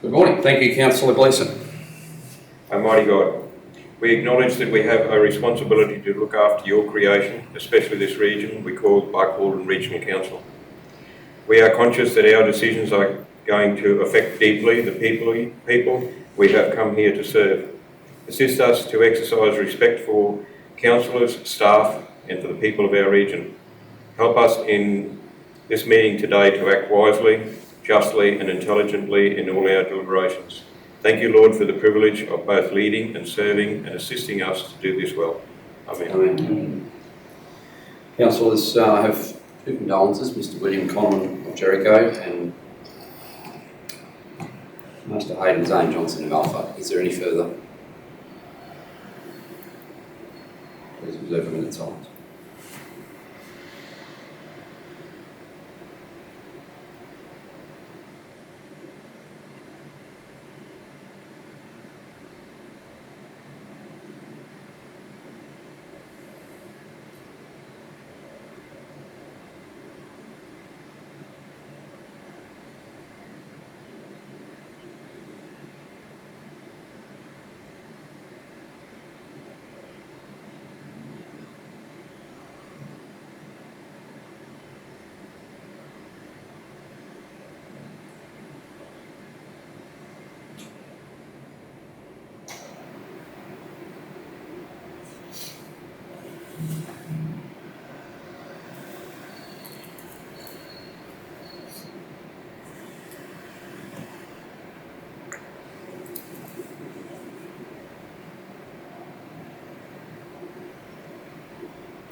Good morning. Thank you, Councillor Gleeson. Almighty God, we acknowledge that we have a responsibility to look after your creation, especially this region we call Barcaldine Regional Council. We are conscious that our decisions are going to affect deeply the people we have come here to serve. Assist us to exercise respect for councillors, staff and for the people of our region. Help us in this meeting today to act wisely, justly and intelligently in all our deliberations. Thank you, Lord, for the privilege of both leading and serving and assisting us to do this well. Amen. Amen. Councillors, I have two condolences, Mr William Conlon of Jericho and Mr Hayden Zane Johnson of Alpha. Is there any further? Please observe a minute's silence.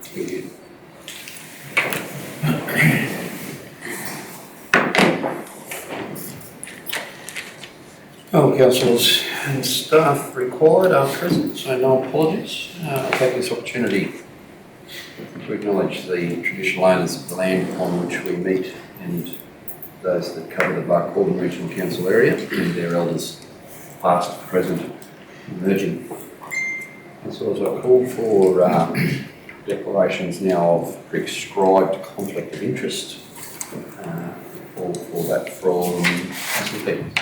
Thank you. Well, councillors and staff required are present, so no apologies. I take this opportunity to acknowledge the traditional owners of the land on which we meet and those that cover the Barcaldine Regional Council area and their elders, past, present, emerging. Councillors, I call for declarations now of prescribed conflict of interest. Call for that from Councillor Peters.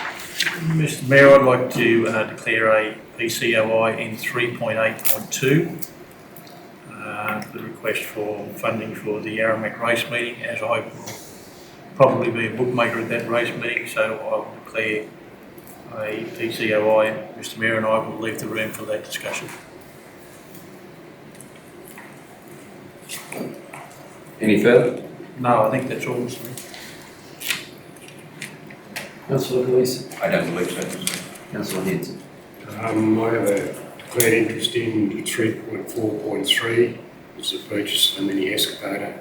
Mr Mayor, I'd like to declare a PCOI in 3.8.2, the request for funding for the Aramac race meeting, as I will probably be a bookmaker at that race meeting, so I will declare a PCOI. Mr Mayor, and I will leave the room for that discussion. Any further? No, I think that's all, Mr Mayor. Councillor Gleeson? I don't believe so. Councillor Hanson? I have a declared interest in 3.4.3, which is the purchase of a mini excavator,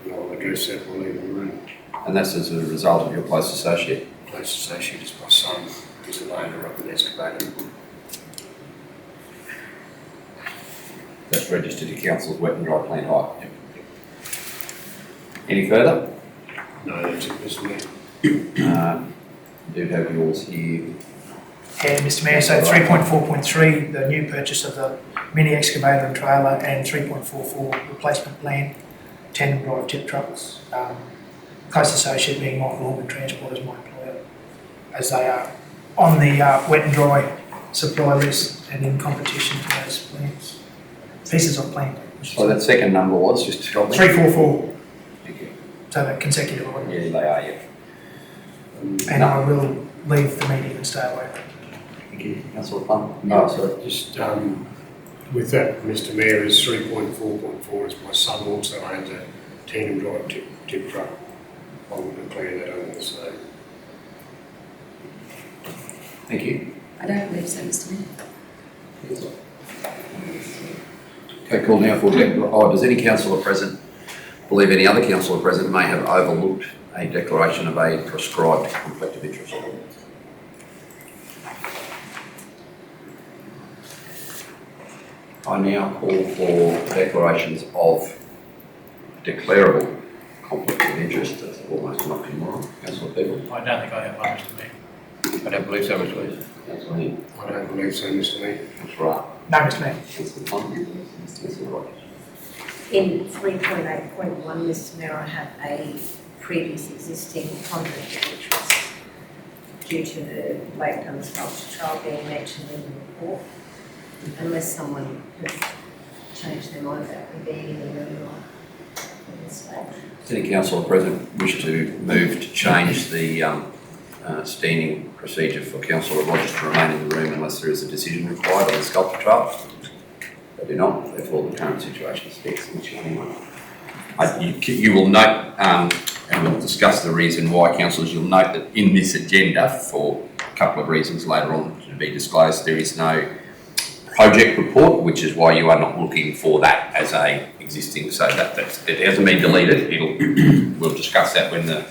and I'll address that while leaving the room. And that's as a result of your close associate? Close associate is my son, who's an owner of an excavator. That's registered to Council's wet and dry plant hire. Any further? No, that's it, Mr Mayor. I do have yours here. Yeah, Mr Mayor, so 3.4.3, the new purchase of the mini excavator and trailer, and 3.44 replacement plan, tandem drive tip trucks. Close associate being Michael Horman Transport as my employer, as they are on the wet and dry supply list and in competition for those plans, pieces of plan. So that second number was, just to help me? 344, Thank you. so the consecutive order. Yeah, they are, yeah. And I will leave the meeting and stay away. Thank you. Councillor Plum? No, sorry. just with that, Mr Mayor, is 3.4.4, as my son also owns a tandem drive tip truck. I will declare that over the same. Thank you. I don't believe so, Mr Mayor. Okay, call now for does any councillor present believe any other councillor present may have overlooked a declaration of a prescribed conflict of interest? I now call for declarations of declarable conflict of interest. That's almost an oxymoron. Councillor Peters? I don't think I have one, Mr Mayor. I don't believe so, Mr. Lees. Councillor Hand? I don't believe so, Mr Mayor. Councillor Hart? No, Mr Mayor. Councillor Plum? Councillor Rogers? In 3.8.1, Mr Mayor, I have a previous existing conflict of interest. due to the Blaketown sculpture trial being mentioned in the report, unless someone has changed their mind about me being in the room or in the stage. Does any councillor present wish to move to change the standing procedure for Councillor Rogers to remain in the room unless there is a decision required on the sculpture trial? They do not, therefore the current situation sticks. You will note, and we'll discuss the reason why, councillors, you'll note that in this agenda, for a couple of reasons later on to be disclosed, there is no project report, which is why you are not looking for that as a existing, so it hasn't been deleted. We'll discuss that when the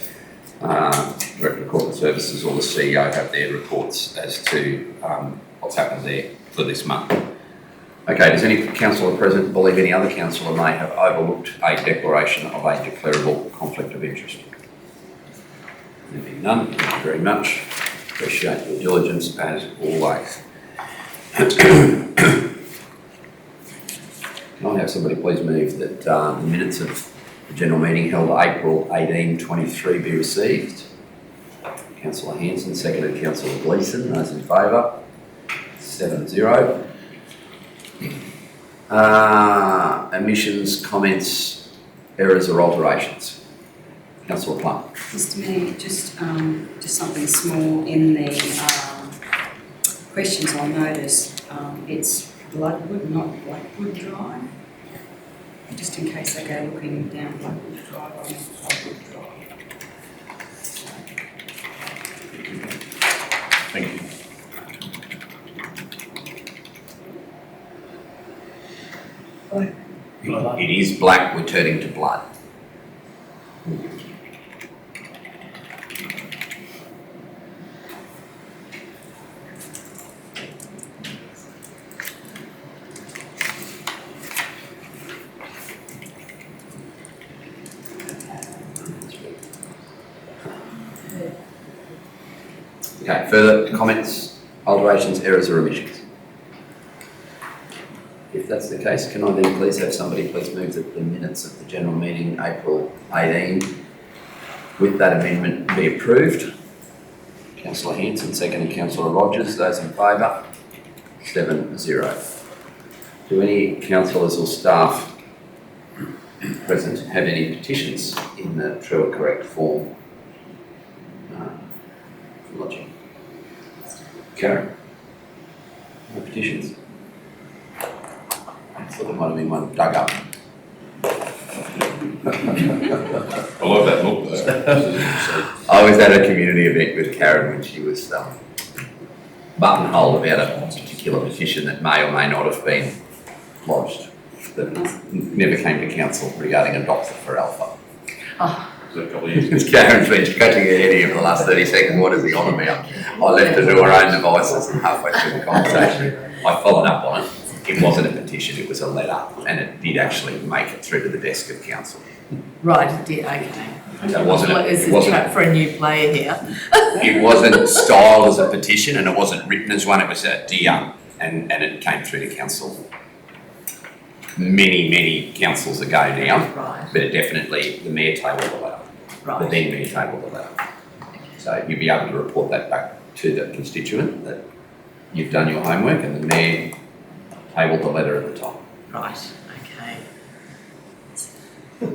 Director of Corporate Services or the CEO have their reports as to what's happened there for this month. Okay, does any councillor present believe any other councillor may have overlooked a declaration of a declarable conflict of interest? There being none, thank you very much. Appreciate your diligence as always. Can I have somebody please move that the minutes of the general meeting held April 18, 23 be received? Councillor Hanson, seconded Councillor Gleeson. Those in favour? 7-0. Omissions, comments, errors or alterations? Councillor Plum. Mr Mayor, just something small in the questions I noticed. It's Bloodwood, not Blackwood Drive. Just in case they go looking down Blackwood Drive on Bloodwood Drive. Thank you. It is black, we're turning to blood. Okay, further comments, alterations, errors or omissions? If that's the case, can I then please have somebody please move that the minutes of the general meeting April 18 with that amendment be approved? Councillor Hanson, second, Councillor Rogers. Those in favour? 7-0. Do any councillors or staff present have any petitions in the true or correct form? Lodging. Karen? No petitions? I thought there might have been one dug up. I love that look though. I was at a community event with Karen when she was buttonholed about a particular petition that may or may not have been lodged that never came to council regarding a doctor for Alpha. Oh. Was that a couple of years ago? Because Karen's been scratching her head here for the last 30 seconds. What is he on about? I left her to her own devices and halfway through the conversation, I followed up on it. It wasn't a petition, it was a letter, and it did actually make it through to the desk of council. Right, it did, okay. That wasn't What is it this wasn't trap for a new player here? it wasn't styled as a petition and it wasn't written as one, it was a dear, and it came through to council many councils ago now, Right, but it definitely, the mayor tabled the letter. The right. then mayor tabled the letter. So you'll be able to report that back to the constituent that you've done your homework and the mayor tabled the letter at the time. Right, okay.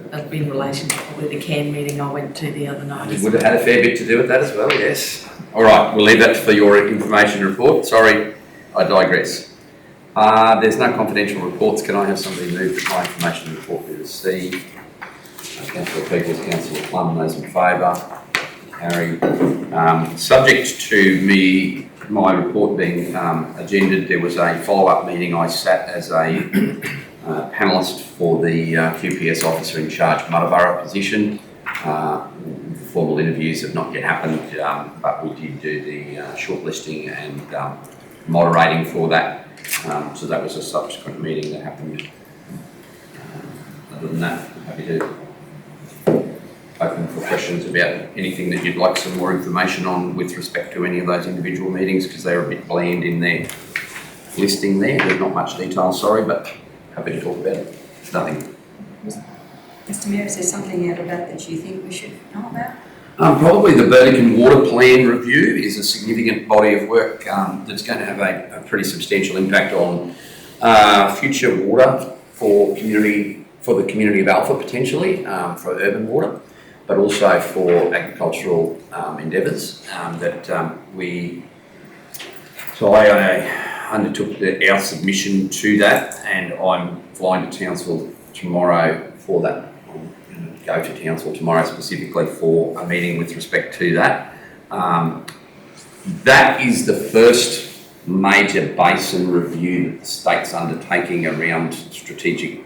That'd be in relation to probably the CAN meeting I went to the other night. You would have had a fair bit to do with that as well, yes. All right, we'll leave that for your information report. Sorry, I digress. There's no confidential reports. Can I have somebody move that my information report be received? Councillor Peoples, Councillor Plum, those in favour? Carried. Subject to my report being agended, there was a follow-up meeting. I sat as a panellist for the QPS officer in charge Muttarborough position. Formal interviews have not yet happened, but we did do the shortlisting and moderating for that. So that was a subsequent meeting that happened. Other than that, I'm happy to open for questions about anything that you'd like some more information on with respect to any of those individual meetings, because they're a bit bland in their listing there. There's not much detail, sorry, but happy to talk about it. It's nothing. Mr Mayor, is there something out of that you think we should know about? Probably the Burdekin Water Plan review is a significant body of work that's going to have a pretty substantial impact on future water for the community of Alpha potentially, for urban water, but also for agricultural endeavours So I undertook our submission to that, and I'm flying to Townsville tomorrow for that. Go to Townsville tomorrow specifically for a meeting with respect to that. That is the first major basin review that the state's undertaking around strategic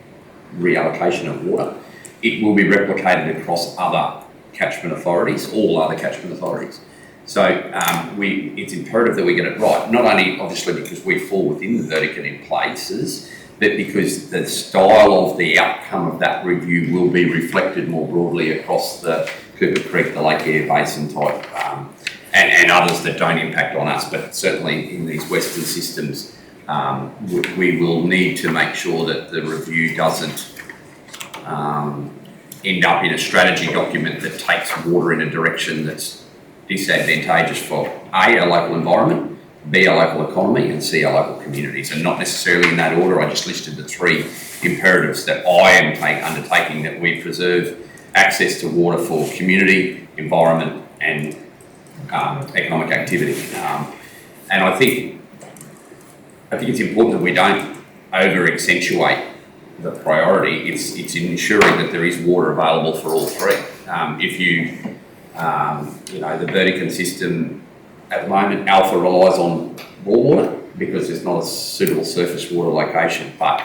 reallocation of water. It will be replicated across other catchment authorities, all other catchment authorities. So it's imperative that we get it right, not only obviously because we fall within the Burdekin in places, but because the style of the outcome of that review will be reflected more broadly across the Cooper Creek, the Lake Eyre Basin type, and others that don't impact on us, but certainly in these western systems, we will need to make sure that the review doesn't end up in a strategy document that takes water in a direction that's disadvantageous for A, our local environment, B, our local economy, and C, our local communities, and not necessarily in that order. I just listed the three imperatives that I am undertaking, that we preserve access to water for community, environment, and economic activity. And I think it's important that we don't over-accentuate the priority. It's ensuring that there is water available for all three. The Burdekin system at the moment, Alpha relies on bore water because there's not a suitable surface water location. But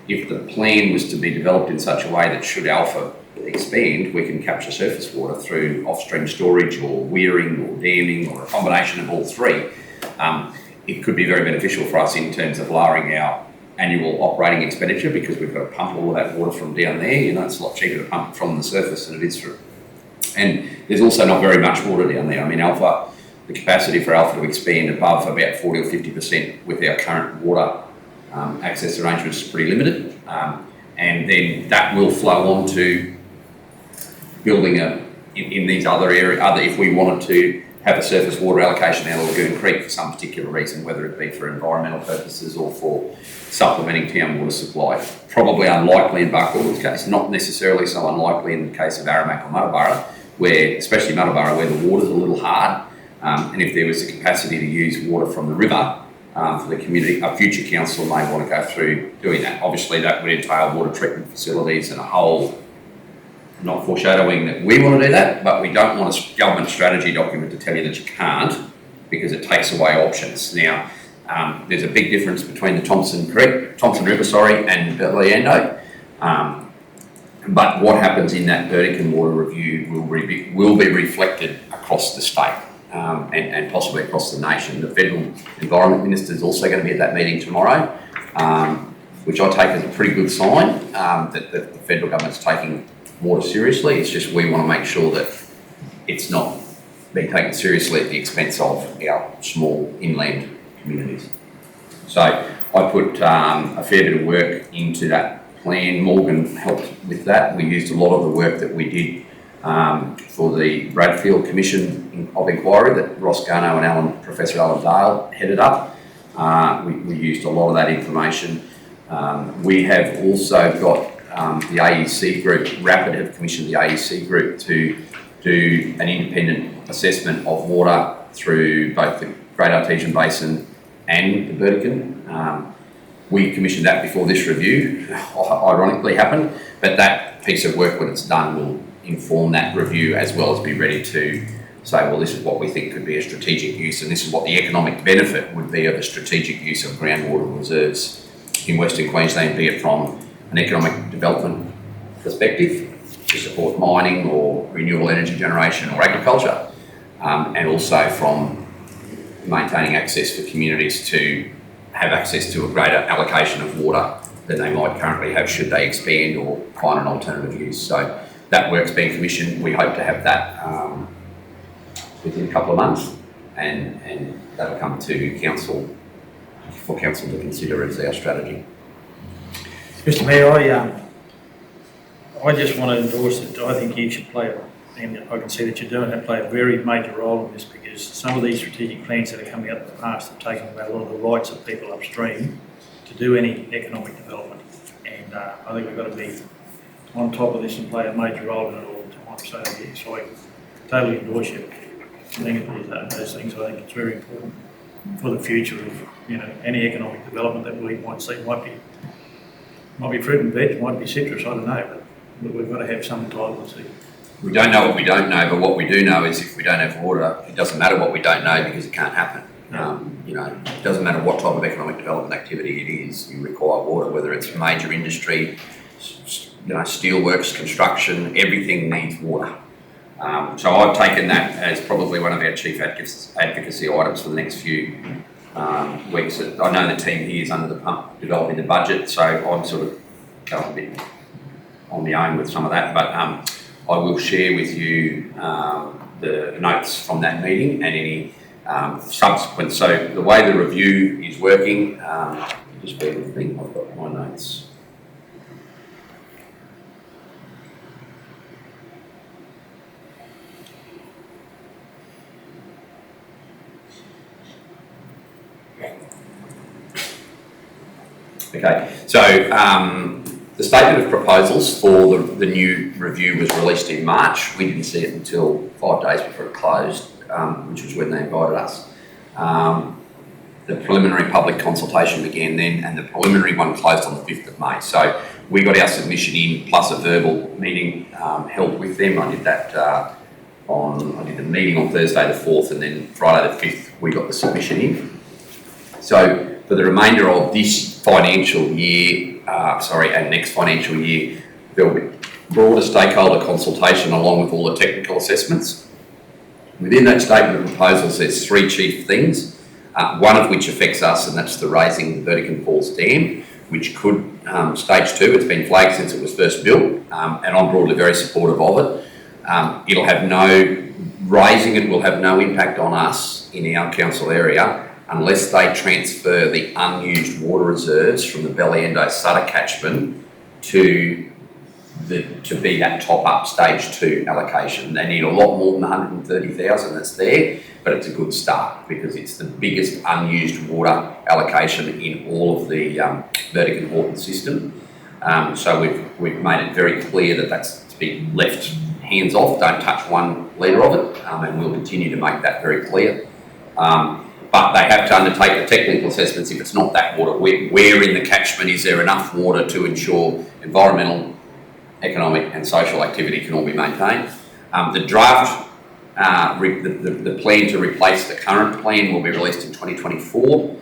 if the plan was to be developed in such a way that should Alpha expand, we can capture surface water through off-stream storage or weiring or damming or a combination of all three, it could be very beneficial for us in terms of lowering our annual operating expenditure because we've got to pump all of that water from down there. It's a lot cheaper to pump from the surface than it is through. And there's also not very much water down there. I mean, Alpha, the capacity for Alpha to expand above about 40 or 50% with our current water access arrangements is pretty limited. And then that will flow on to building in these other areas, if we wanted to have a surface water allocation out of Lagoon Creek for some particular reason, whether it be for environmental purposes or for supplementing town water supply. Probably unlikely in Buckhorn's case, not necessarily so unlikely in the case of Aramac or Muttaburra, where, especially Muttaburra, where the water's a little hard. And if there was a capacity to use water from the river for the community, a future council may want to go through doing that. Obviously, that would entail water treatment facilities and a whole, not foreshadowing that we want to do that, but we don't want a government strategy document to tell you that you can't because it takes away options. Now, there's a big difference between the Thompson River, and Leando. But what happens in that Burdekin water review will be reflected across the state. And possibly across the nation. The Federal Environment Minister is also going to be at that meeting tomorrow, which I take as a pretty good sign that the federal government's taking water seriously. It's just we want to make sure that it's not being taken seriously at the expense of our small inland communities. So I put a fair bit of work into that plan. Morgan helped with that. We used a lot of the work that we did for the Bradfield Commission of Inquiry that Ross Garno and Professor Alan Dale headed up. We used a lot of that information. We have also got the AEC group, RAPID have commissioned the AEC group to do an independent assessment of water through both the Great Artesian Basin and the Burdekin. We commissioned that before this review, ironically happened, but that piece of work when it's done will inform that review as well as be ready to say, well, this is what we think could be a strategic use and this is what the economic benefit would be of a strategic use of groundwater reserves in Western Queensland, be it from an economic development perspective to support mining or renewable energy generation or agriculture, and also from maintaining access for communities to have access to a greater allocation of water than they might currently have should they expand or find an alternative use. So that work's been commissioned. We hope to have that within a couple of months, and that'll come to council for council to consider as our strategy. Mr. Mayor, I just want to endorse that I think you should play a and I can see that you're doing that, play a very major role in this, because some of these strategic plans that are coming out in the past have taken away a lot of the rights of people upstream to do any economic development. And I think we've got to be on top of this and play a major role in it all the time. So, yes, I totally endorse you looking at those things. I think it's very important for the future of, you know, any economic development that we might see. Might be fruit and veg, might be citrus, I don't know, but we've got to have some title to. We don't know what we don't know, but what we do know is if we don't have water, it doesn't matter what we don't know because it can't happen. You know, it doesn't matter what type of economic development activity it is, you require water, whether it's major industry, you know, steelworks, construction, everything needs water. So I've taken that as probably one of our chief advocacy items for the next few weeks. I know the team here is under the pump developing the budget, so I'm sort of going a bit on my own with some of that, but I will share with you the notes from that meeting and any subsequent. So the way the review is working, just bear with me, I've got my notes. Okay, so the statement of proposals for the new review was released in March. We didn't see it until 5 days before it closed, which was when they invited us. The preliminary public consultation began then, and the preliminary one closed on the 5th of May. So we got our submission in, plus a verbal meeting held with them. I did that I did the meeting on Thursday the 4th, and then Friday the 5th we got the submission in. So for the remainder of this financial year, and next financial year, there will be broader stakeholder consultation along with all the technical assessments. Within that statement of proposals, there's 3 chief things, one of which affects us, and that's the raising the Burdekin Falls Dam, which could, stage 2, it's been flagged since it was first built, and I'm broadly very supportive of it. Raising it will have no impact on us in our council area unless they transfer the unused water reserves from the Belliendo Sutter catchment to be that top-up stage 2 allocation. They need a lot more than the 130,000 that's there, but it's a good start because it's the biggest unused water allocation in all of the Burdekin Horton system. So we've made it very clear that that's to be left hands off, don't touch 1 litre of it, and we'll continue to make that very clear. But they have to undertake the technical assessments if it's not that water. Where in the catchment is there enough water to ensure environmental, economic and social activity can all be maintained. The draft, the plan to replace the current plan will be released in 2024.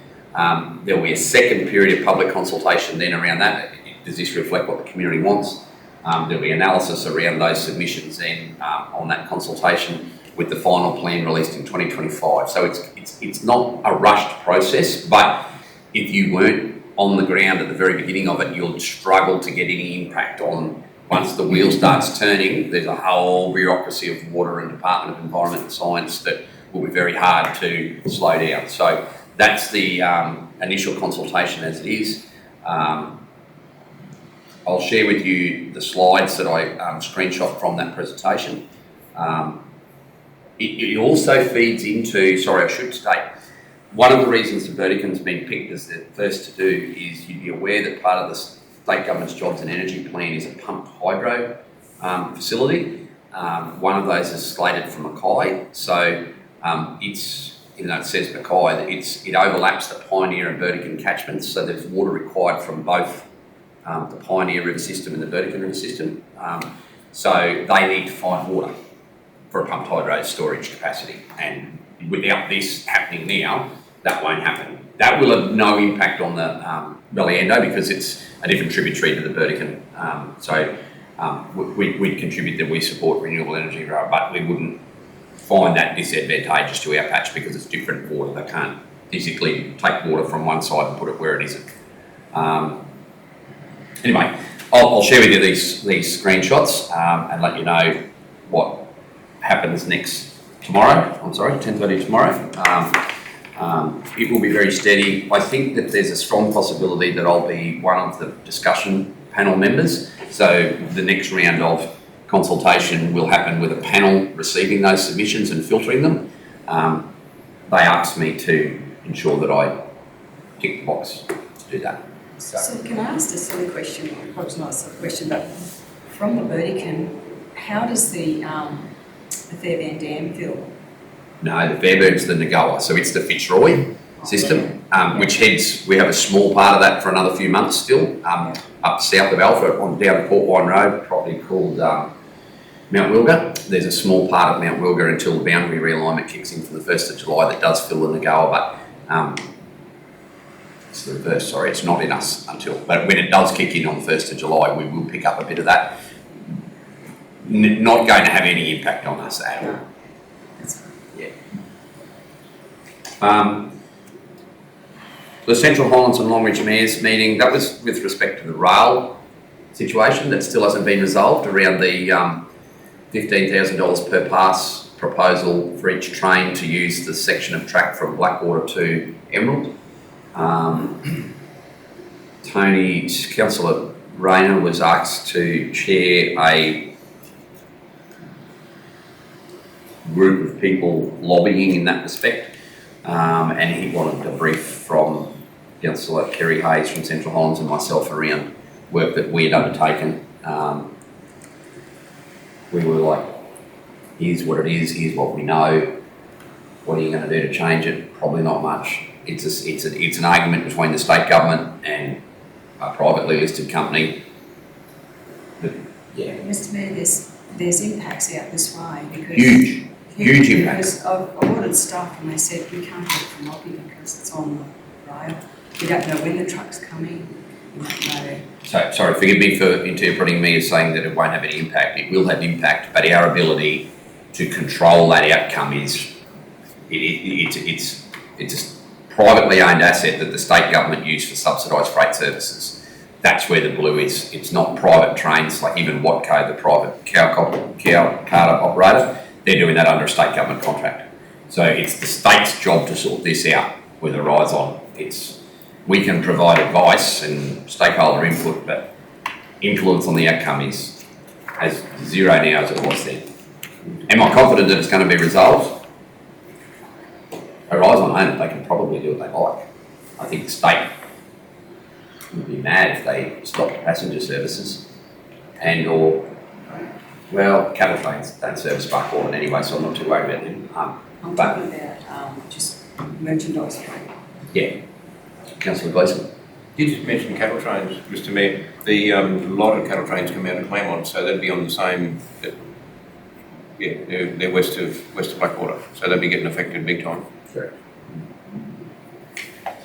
There will be a second period of public consultation then around that. Does this reflect what the community wants? There'll be analysis around those submissions then on that consultation, with the final plan released in 2025. So it's not a rushed process, but if you weren't on the ground at the very beginning of it, you'll struggle to get any impact on, once the wheel starts turning, there's a whole bureaucracy of water and Department of Environment and Science that will be very hard to slow down. So that's the initial consultation as it is. I'll share with you the slides that I screenshot from that presentation. It also feeds into, I should state, one of the reasons the Burdekin's been picked as the first to do is you'd be aware that part of the state government's jobs and energy plan is a pumped hydro facility. One of those is slated for Mackay, so it's, even though it says Mackay, it overlaps the Pioneer and Burdekin catchments, so there's water required from both the Pioneer River system and the Burdekin River system. So they need to find water for a pumped hydro storage capacity, and without this happening now, that won't happen. That will have no impact on the Belliendo because it's a different tributary to the Burdekin. We'd contribute that we support renewable energy, but we wouldn't find that disadvantageous to our patch because it's different water. They can't physically take water from one side and put it where it isn't. Anyway, I'll share with you these screenshots and let you know what happens next tomorrow. 10:30 tomorrow. It will be very steady. I think that there's a strong possibility that I'll be one of the discussion panel members. So the next round of consultation will happen with a panel receiving those submissions and filtering them. They asked me to ensure that I tick the box to do that. So can I ask a silly question? Probably it's not a silly question, but from the Burdekin, how does the Fairbairn Dam fill? No, the Fairbairn's the Nagoa, so it's the Fitzroy system, which heads, we have a small part of that for another few months still, up south of Alpha, on down Portwine Road, probably called Mount Wilga. There's a small part of Mount Wilga until the boundary realignment kicks in from the 1st of July that does fill the Nagoa, but it's the reverse, sorry, it's not in us but when it does kick in on the 1st of July, we will pick up a bit of that. Not going to have any impact on us at all. Yeah. The Central Highlands and Longreach Mayor's meeting, that was with respect to the rail situation that still hasn't been resolved around the $15,000 per pass proposal for each train to use the section of track from Blackwater to Emerald. Councillor Rayner was asked to chair a group of people lobbying in that respect, and he wanted a brief from Councillor Kerry Hayes from Central Highlands and myself around work that we had undertaken. We were like, here's what it is, here's what we know, what are you going to do to change it? Probably not much. It's an argument between the state government and a privately listed company. But, yeah. Mr Mayor, there's impacts out this way because... Huge impacts. Because I've ordered stuff and they said we can't get it from Lobby because it's on the rail. We don't know when the truck's coming. We don't know. So, sorry, forgive me for interpreting me as saying that it won't have any impact. It will have impact, but our ability to control that outcome is, it's a privately owned asset that the state government use for subsidised freight services. That's where the blue is. It's not private trains, like even Watco, the private Cowcarter operator. They're doing that under a state government contract. So it's the state's job to sort this out with a rise on. We can provide advice and stakeholder input, but influence on the outcome is as zero now as it was then. Am I confident that it's going to be resolved? Horizon own it, they can probably do what they like. I think the state would be mad if they stopped passenger services well, cattle trains don't service Blackwater anyway, so I'm not too worried about them. I'm talking about just merchandise freight. Yeah. Councillor Gleeson. You just mentioned cattle trains, Mr Mayor. A lot of cattle trains come out of Claremont, so they'd be on the same, they're west of Blackwater, so they'd be getting affected big time. Sure.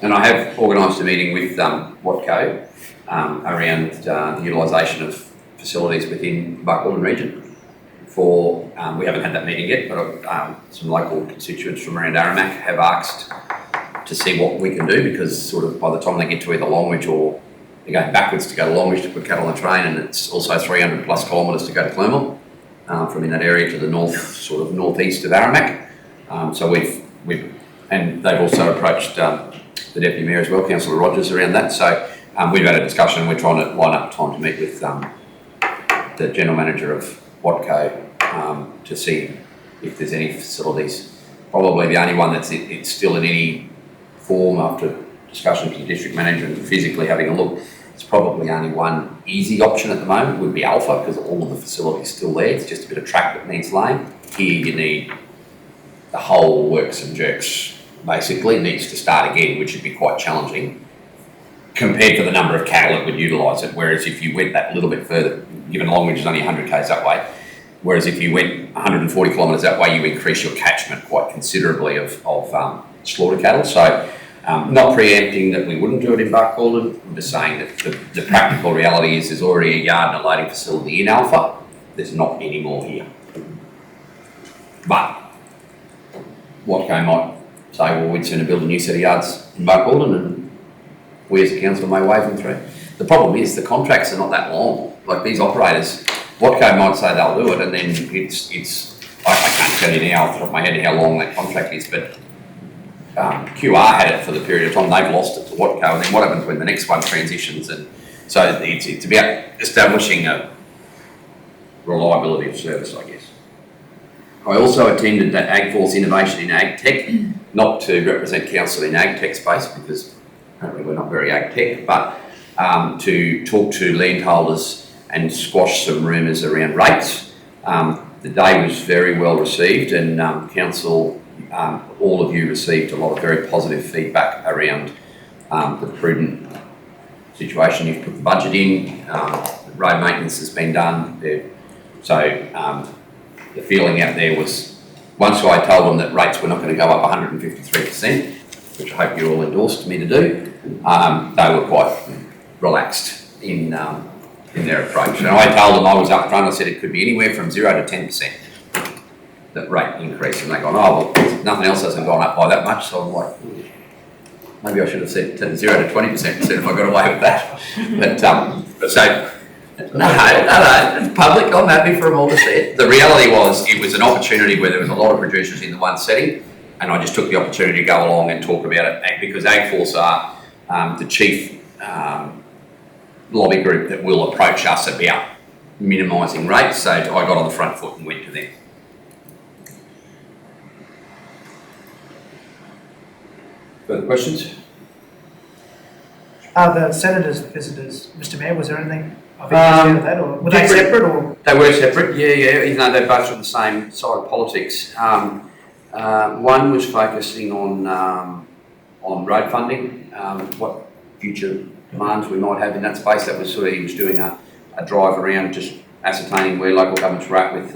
And I have organised a meeting with Watco around the utilisation of facilities within Buckland region. We haven't had that meeting yet, but some local constituents from around Aramac have asked to see what we can do, because sort of by the time they get to either Longreach or they're going backwards to go to Longreach to put cattle on a train, and it's also 300 plus kilometres to go to Claremont from in that area to the north, sort of northeast of Aramac. So and they've also approached the Deputy Mayor as well, Councillor Rogers, around that. So we've had a discussion and we're trying to line up time to meet with the General Manager of Watco to see if there's any facilities. Probably the only one that's it's still in any form after discussion with the District Manager and physically having a look. It's probably only one easy option at the moment would be Alpha, because all of the facilities still there. It's just a bit of track that needs laying. Here you need the whole works and jerks, basically, needs to start again, which would be quite challenging compared to the number of cattle that would utilise it. Whereas if you went that little bit further, given Longreach is only 100 k's that way, whereas if you went 140 kilometres that way, you increase your catchment quite considerably of slaughter cattle. So not preempting that we wouldn't do it in Barcaldine, I'm just saying that the practical reality is there's already a yard and a loading facility in Alpha. There's not any more here. But Watco might say, well, we'd sooner build a new set of yards in Barcaldine and we as a council may wave them through. The problem is the contracts are not that long. Like these operators, Watco might say they'll do it, and then I can't tell you now off the top of my head how long that contract is, but QR had it for the period of time. They've lost it to Watco, and then what happens when the next one transitions? And so it's about establishing reliability of service, I guess. I also attended that AgForce Innovation in Ag Tech, not to represent council in Ag Tech space because apparently we're not very Ag Tech, but to talk to landholders and squash some rumours around rates. The day was very well received, and council, all of you received a lot of very positive feedback around the prudent situation. You've put the budget in, road maintenance has been done. So the feeling out there was, once I told them that rates were not going to go up 153%, which I hope you all endorsed me to do, they were quite relaxed in their approach. And I told them, I was up front, I said it could be anywhere from 0 to 10%, that rate increase. And they gone, oh, well, nothing else hasn't gone up by that much. So I'm like, maybe I should have said 0 to 20% instead if I got away with that. But so, no, public, I'm happy for them all to see it. The reality was, it was an opportunity where there was a lot of producers in the one setting, and I just took the opportunity to go along and talk about it, because AgForce are the chief lobby group that will approach us about minimising rates, so I got on the front foot and went to them. Further questions? The senators' visitors, Mr Mayor, was there anything of interest out of that, or were they separate, or? They were separate, yeah, even though they're both on the same side of politics. One was focusing on road funding, what future demands we might have in that space. That was sort of, he was doing a drive around just ascertaining where local governments were at with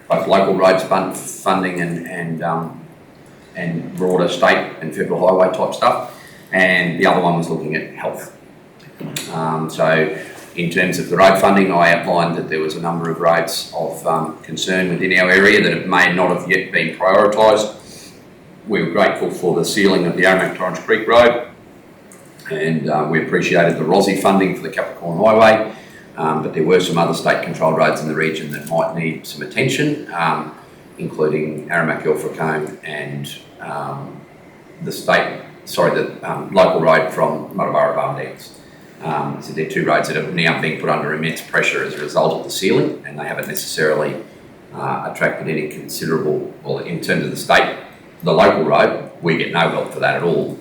both local roads funding and broader state and federal highway type stuff. And the other one was looking at health. So in terms of the road funding, I outlined that there was a number of roads of concern within our area that may not have yet been prioritised. We were grateful for the sealing of the Aramac Torrens Creek Road, and we appreciated the ROSI funding for the Capricorn Highway, but there were some other state-controlled roads in the region that might need some attention, including Aramac Ilfracombe and the local road from Muttaburra Barndowns. So they're two roads that are now being put under immense pressure as a result of the sealing, and they haven't necessarily attracted any considerable, well, in terms of the state, the local road, we get no help for that at all.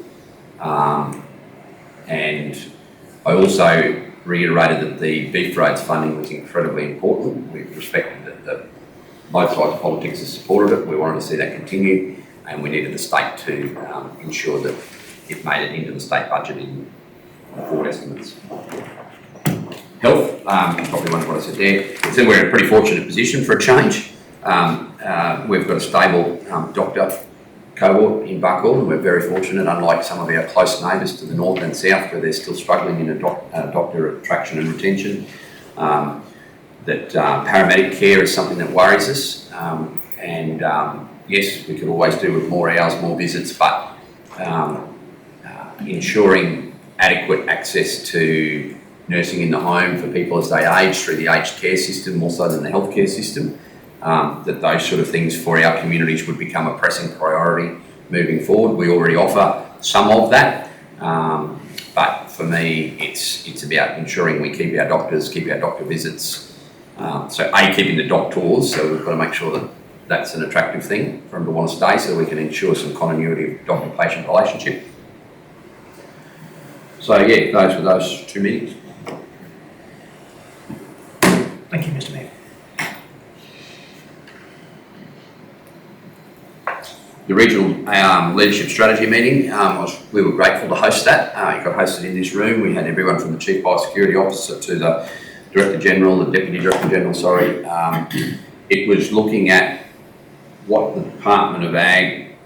And I also reiterated that the beef roads funding was incredibly important. We respected that both sides of politics have supported it. We wanted to see that continue, and we needed the state to ensure that it made it into the state budget in forward estimates. Health, probably one of what I said there. So we're in a pretty fortunate position for a change. We've got a stable doctor cohort in Buckhall, and we're very fortunate, unlike some of our close neighbours to the north and south where they're still struggling in doctor attraction and retention. That paramedic care is something that worries us, and yes, we could always do with more hours, more visits, but ensuring adequate access to nursing in the home for people as they age through the aged care system more so than the healthcare system, that those sort of things for our communities would become a pressing priority moving forward. We already offer some of that, but for me it's about ensuring we keep our doctors, keep our doctor visits, so keeping the doctors, so we've got to make sure that that's an attractive thing for them to want to stay, so we can ensure some continuity of doctor-patient relationship. So yeah, those were those 2 meetings. Thank you, Mr Mayor. The regional leadership strategy meeting, we were grateful to host that. It got hosted in this room. We had everyone from the Chief Biosecurity Officer to the Director General, the Deputy Director General, It was looking at what the Department of Ag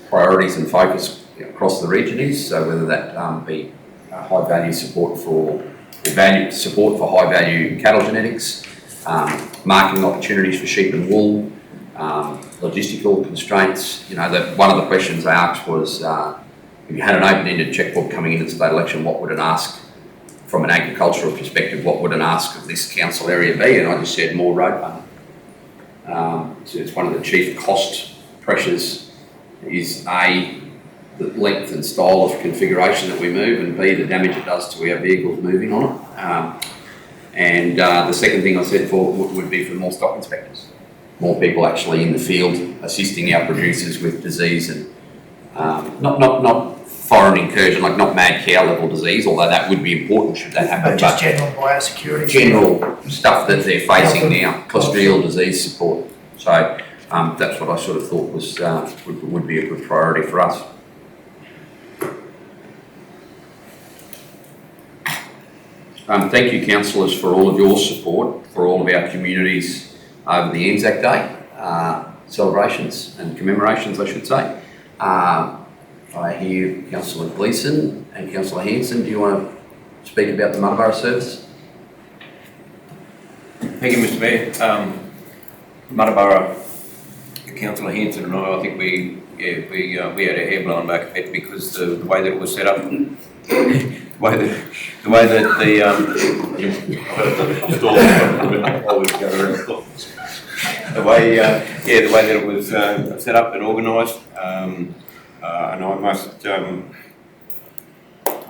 priorities and focus across the region is, so whether that be high value support for high value cattle genetics, marketing opportunities for sheep and wool, logistical constraints. One of the questions I asked was, if you had an open-ended checkbook coming into the state election, what would an ask from an agricultural perspective, what would an ask of this council area be? And I just said more road funding. So it's one of the chief cost pressures is A, the length and style of configuration that we move, and B, the damage it does to our vehicles moving on it. And the second thing I said would be for more stock inspectors, more people actually in the field assisting our producers with disease and not foreign incursion, like not mad cow level disease, although that would be important should that happen. But just general biosecurity. General stuff that they're facing now, clostridial disease support. So that's what I sort of thought was would be a good priority for us. Thank you, councillors, for all of your support for all of our communities over the Anzac Day celebrations and commemorations, I should say. I hear Councillor Gleeson and Councillor Hanson. Do you want to speak about the Muttara service? Thank you, Mr. Mayor. Muttara, Councillor Hanson and I think we had our hair blown back a bit because the way that it was set up, the way that it was set up and organised, and I must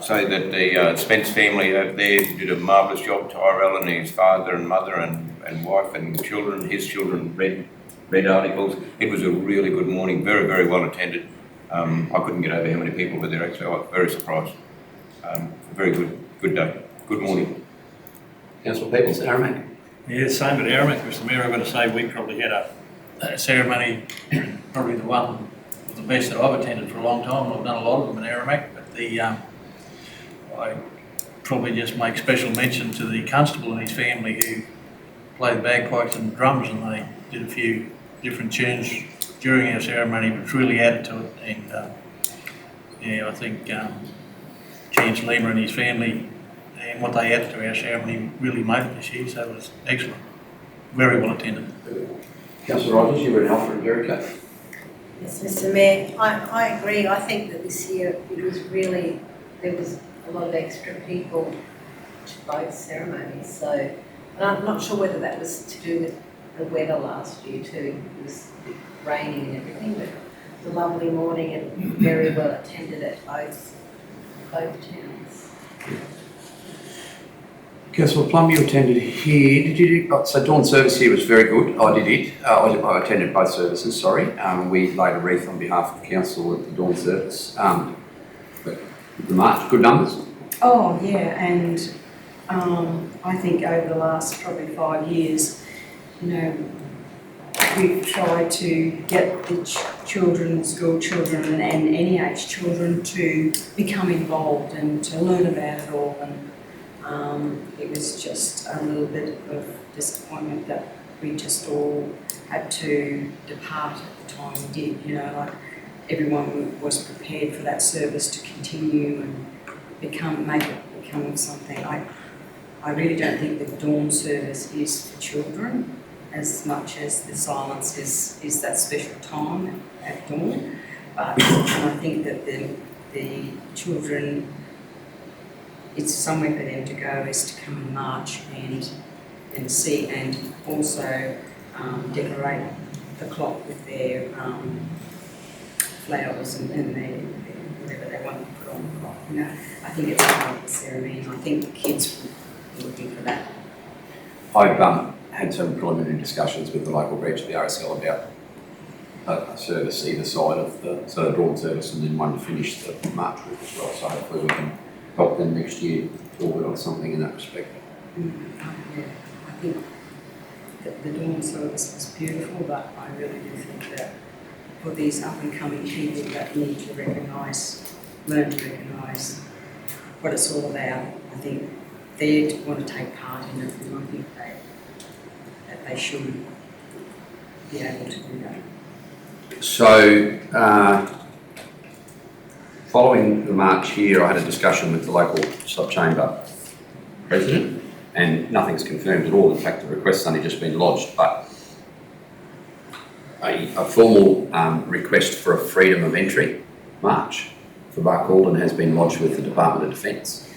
say that the Spence family over there did a marvellous job. Tyrell and his father and mother and wife and children, his children read articles. It was a really good morning, very, very well attended. I couldn't get over how many people were there actually. I was very surprised. Very good day. Good morning. Councillor Peoples, Aramac. Yeah, same at Aramac, Mr. Mayor. I've got to say we probably had a ceremony, probably the one of the best that I've attended for a long time. I've done a lot of them in Aramac, but I probably just make special mention to the constable and his family who played the bagpipes and drums, and they did a few different tunes during our ceremony, which really added to it. And I think Chance Lima and his family and what they added to our ceremony really made it this year, so it was excellent. Very well attended. Councillor Rogers, you were in Alfred and Jericho. Yes, Mr. Mayor, I agree. I think that this year it was really, there was a lot of extra people to both ceremonies. So, and I'm not sure whether that was to do with the weather last year too. It was raining and everything, but it was a lovely morning and very well attended at both towns. Councillor Plum, you attended here. Did you? So dawn service here was very good. I did it. I attended both services. Sorry. We laid a wreath on behalf of council at the dawn service. But the march, good numbers. Oh yeah, and I think over the last probably 5 years, we've tried to get the children, school children and any age children to become involved and to learn about it all. And it was just a little bit of disappointment that we just all had to depart at the time we did. Like everyone was prepared for that service to continue and make it become something. I really don't think the dawn service is for children as much as the silence is that special time at dawn. But and I think that the children, it's somewhere for them to go is to come and march and see and also decorate the clock with their flowers and their whatever they want to put on the clock. I think it's part of the ceremony. I think the kids were looking for that. I've had some preliminary discussions with the local branch of the RSL about a service either side of the dawn service and then one to finish the march with as well. So hopefully we can help them next year to organise something in that respect. Yeah, I think that the dawn service was beautiful, but I really do think that for these up and coming people that need to learn to recognise what it's all about, I think they want to take part in it, and I think that they should be able to do that. So, following the march here, I had a discussion with the local sub-chamber president, and nothing's confirmed at all. In fact, the request's only just been lodged, but a formal request for a freedom of entry march for Barcaldine has been lodged with the Department of Defence.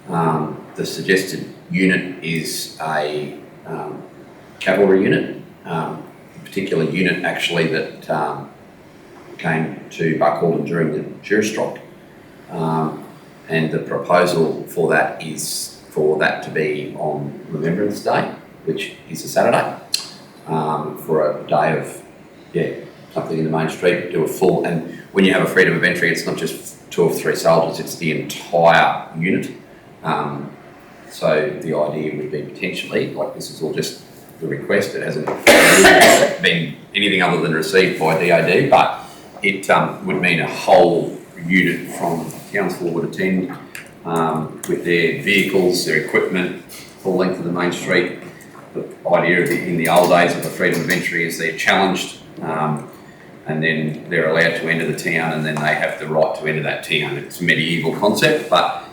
The suggested unit is a cavalry unit, a particular unit actually that came to Barcaldine during the Jurastrock, and the proposal for that is for that to be on Remembrance Day, which is a Saturday, for a day of, something in the main street, do a full, and when you have a freedom of entry, it's not just 2 or 3 soldiers, it's the entire unit. So the idea would be potentially, like this is all just the request, it hasn't been anything other than received by DoD, but it would mean a whole unit from council would attend with their vehicles, their equipment, full length of the main street. The idea of in the old days of the freedom of entry is they're challenged and then they're allowed to enter the town and then they have the right to enter that town. It's a medieval concept, but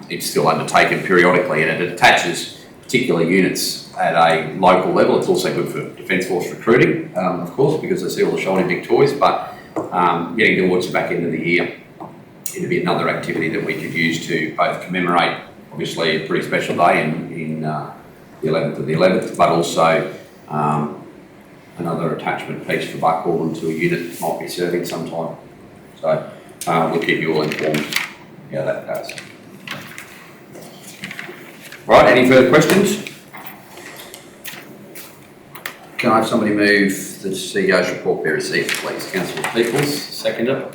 it's still undertaken periodically, and it attaches particular units at a local level. It's also good for Defence Force recruiting, of course, because they see all the shiny big toys, but getting towards the back end of the year, it'd be another activity that we could use to both commemorate, obviously, a pretty special day in the 11th of the 11th, but also another attachment piece for Buckhorn to a unit that might be serving sometime. So we'll keep you all informed how that goes. Right, any further questions? Can I have somebody move the CEO's report be received, please? Councillor Peoples, seconder.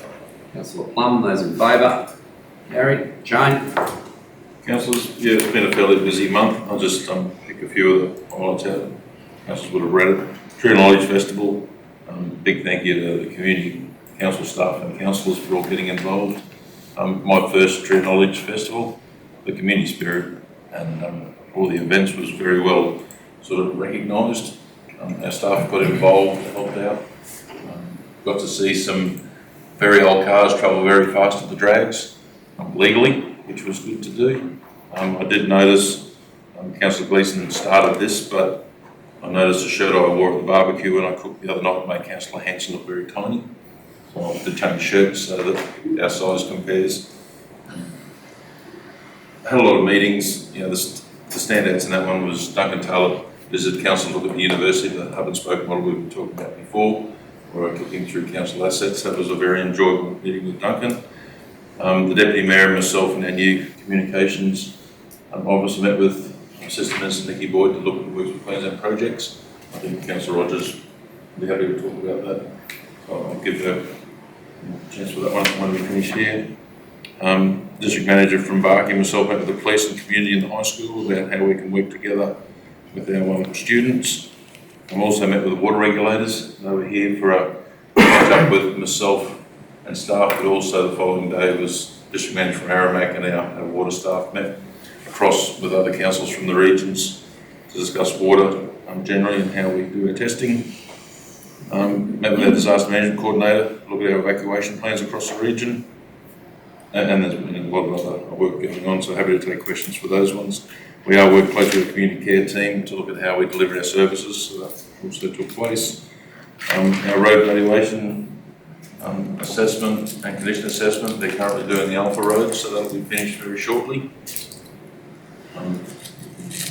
Councillor Plum, those in favour. Gary, Jane? Councillors, yeah, it's been a fairly busy month. I'll just pick a few of the highlights out. Councillors would have read it. True Knowledge Festival. Big thank you to the community council staff and councillors for all getting involved. My first True Knowledge Festival, the community spirit and all the events was very well sort of recognised. Our staff got involved, helped out. Got to see some very old cars travel very fast at the drags legally, which was good to do. I did notice Councillor Gleeson started this, but I noticed the shirt I wore at the barbecue when I cooked the other night made Councillor Hanson look very tiny. So I have to change shirts so that our size compares. I had a lot of meetings. You know, the standouts in that one was Duncan Taylor visited council to look at the university, the hub and spoke model we've been talking about before, where I took him through council assets. That was a very enjoyable meeting with Duncan. The Deputy Mayor and myself and our new communications officer met with Assistant Minister Nikki Boyd to look at the Works with Queensland projects. I think Councillor Rogers will be happy to talk about that. So I'll give her a chance for that one when we finish here. District Manager from Barking and myself met with the police and community in the high school about how we can work together with our students. I've also met with the water regulators. They were here for a catch-up with myself and staff, but also the following day was District Manager from Aramac and our water staff met across with other councils from the regions to discuss water generally and how we do our testing. Met with our disaster management coordinator, look at our evacuation plans across the region. And there's been a lot of other work going on, so happy to take questions for those ones. We are working closely with the community care team to look at how we deliver our services, so that also took place. Our road valuation assessment and condition assessment, they're currently doing the Alpha Road, so that'll be finished very shortly.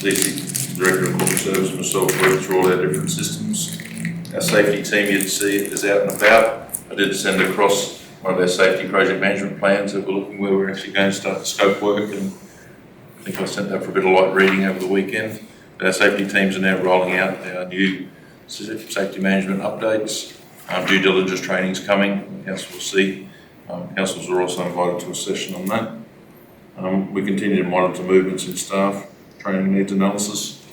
The Director of Corporate Service and myself worked through all our different systems. Our safety team, you'd see, is out and about. I did send across one of our safety project management plans that we're looking where we're actually going to start the scope work, and I think I sent that for a bit of light reading over the weekend. But our safety teams are now rolling out our new safety management updates. Due diligence training's coming, council will see. Councils are also invited to a session on that. We continue to monitor movements in staff, training needs analysis.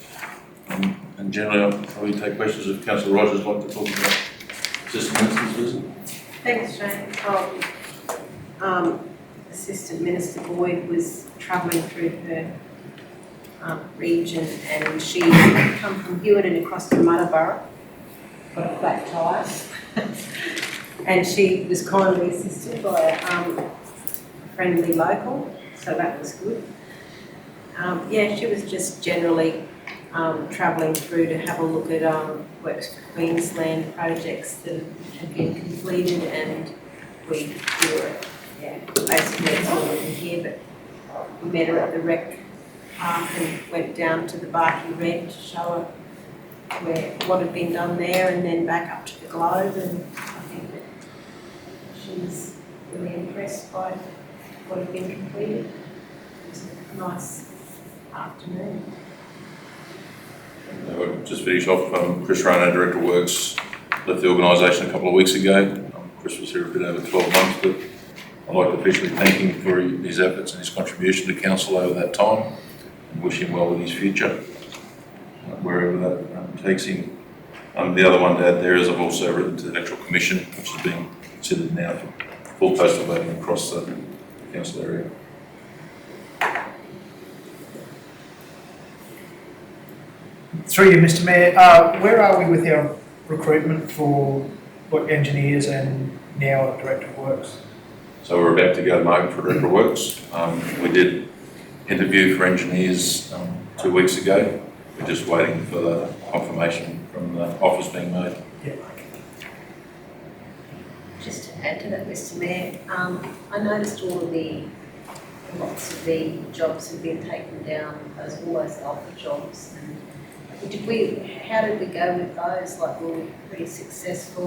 And generally, I'll probably take questions if Councillor Rogers would like to talk about Assistant Minister's visit. Thanks, Jane. Assistant Minister Boyd was travelling through her region, and she come from Hewitt and across to Muddaborough, got a flat tyre, and she was kindly assisted by a friendly local, so that was good. Yeah, she was just generally travelling through to have a look at Works for Queensland projects that have been completed, and we were, basically it's all in here, but we met her at the rec park and went down to the Barking Red to show her what had been done there, and then back up to the Globe, and I think that she was really impressed by what had been completed. It was a afternoon. We'll just finish off, Chris Rano, Director of Works, left the organisation a couple of weeks ago. Chris was here a bit over 12 months, but I'd like to officially thank him for his efforts and his contribution to council over that time and wish him well with his future, wherever that takes him. The other one to add there is I've also written to the Electoral Commission, which is being considered now for full postal voting across the council area. Through you, Mr Mayor, where are we with our recruitment for engineers and now Director of Works? So we're about to go to market for Director of Works. We did interview for engineers 2 weeks ago. We're just waiting for the confirmation from the offers being made. Yeah. Just to add to that, Mr Mayor, I noticed lots of the jobs have been taken down, those almost alpha jobs. And how did we go with those? Like, were we pretty successful?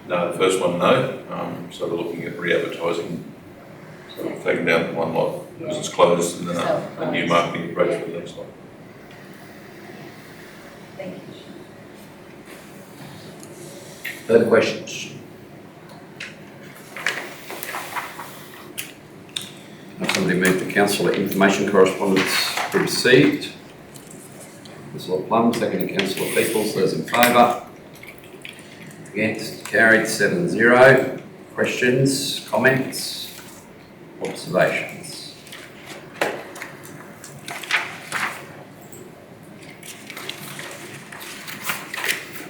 No, the first one, no. So we're looking at re-advertising. So we've taken down one lot because it's closed and then a new marketing approach for the next lot. Thank you. Further questions? Somebody move the councillor information correspondence be received. Councillor Plum, seconded Councillor Peoples. Those in favour? Against? Carried 7-0. Questions? Comments? Observations?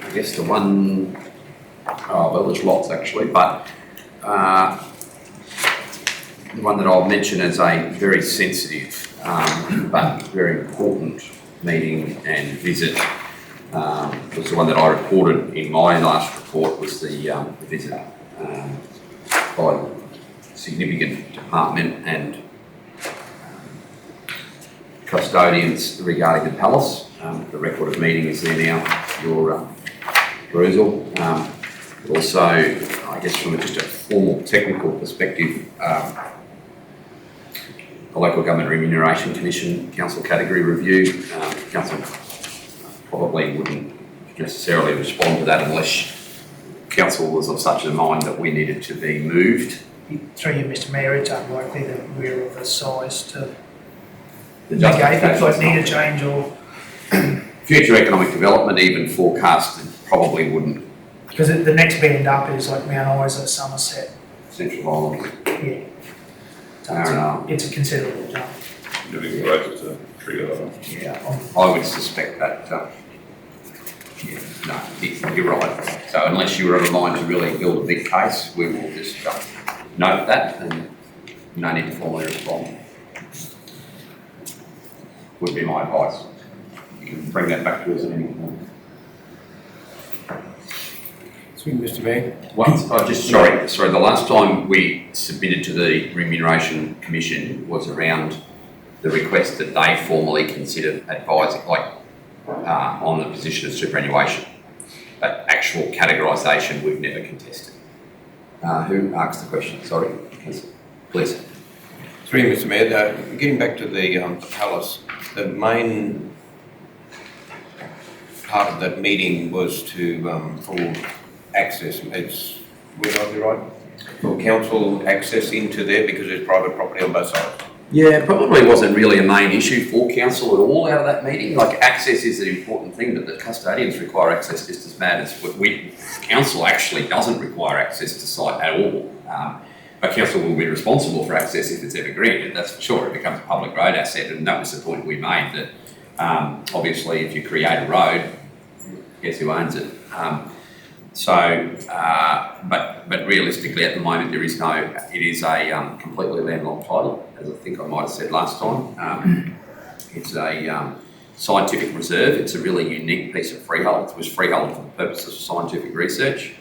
I guess the one, well, there's lots actually, but the one that I'll mention as a very sensitive but very important meeting and visit was the one that I reported in my last report, was the visit by significant department and custodians regarding the palace. The record of meeting is there now for your perusal. Also, I guess from just a formal technical perspective, the Local Government Remuneration Commission Council Category Review. Council probably wouldn't necessarily respond to that unless Council was of such a mind that we needed to be moved. Through you, Mr Mayor, it's unlikely that we're of a size to The negate it, like need a justification- change or... Future economic development, even forecasted, probably wouldn't. Because the next band up is like Mount Isa, Somerset. Central Island. Yeah. So Fair enough. it's a considerable jump. Living closer to trigger. Yeah, I would suspect that. Yeah, no, you're right. So unless you were of a mind to really build a big case, we will just note that and no need to formally respond. Would be my advice. You can bring that back to us at any point. Sweet, Mr Mayor. Once, sorry, the last time we submitted to the Remuneration Commission was around the request that they formally consider advising, on the position of superannuation. But actual categorisation we've never contested. Who asked the question? Sorry, please. Through you, Mr Mayor, getting back to the palace, the main part of that meeting was to, for access, would I be right? For council access into there because there's private property on both sides? Yeah, probably wasn't really a main issue for council at all out of that meeting. Like, access is an important thing, but the custodians require access just as bad as council actually doesn't require access to site at all. But council will be responsible for access if it's ever granted, that's for sure. It becomes a public road asset, and that was the point we made, that obviously if you create a road, guess who owns it? But realistically at the moment it is a completely landlocked title, as I think I might have said last time. It's a scientific reserve. It's a really unique piece of freehold. It was freehold for the purposes of scientific research.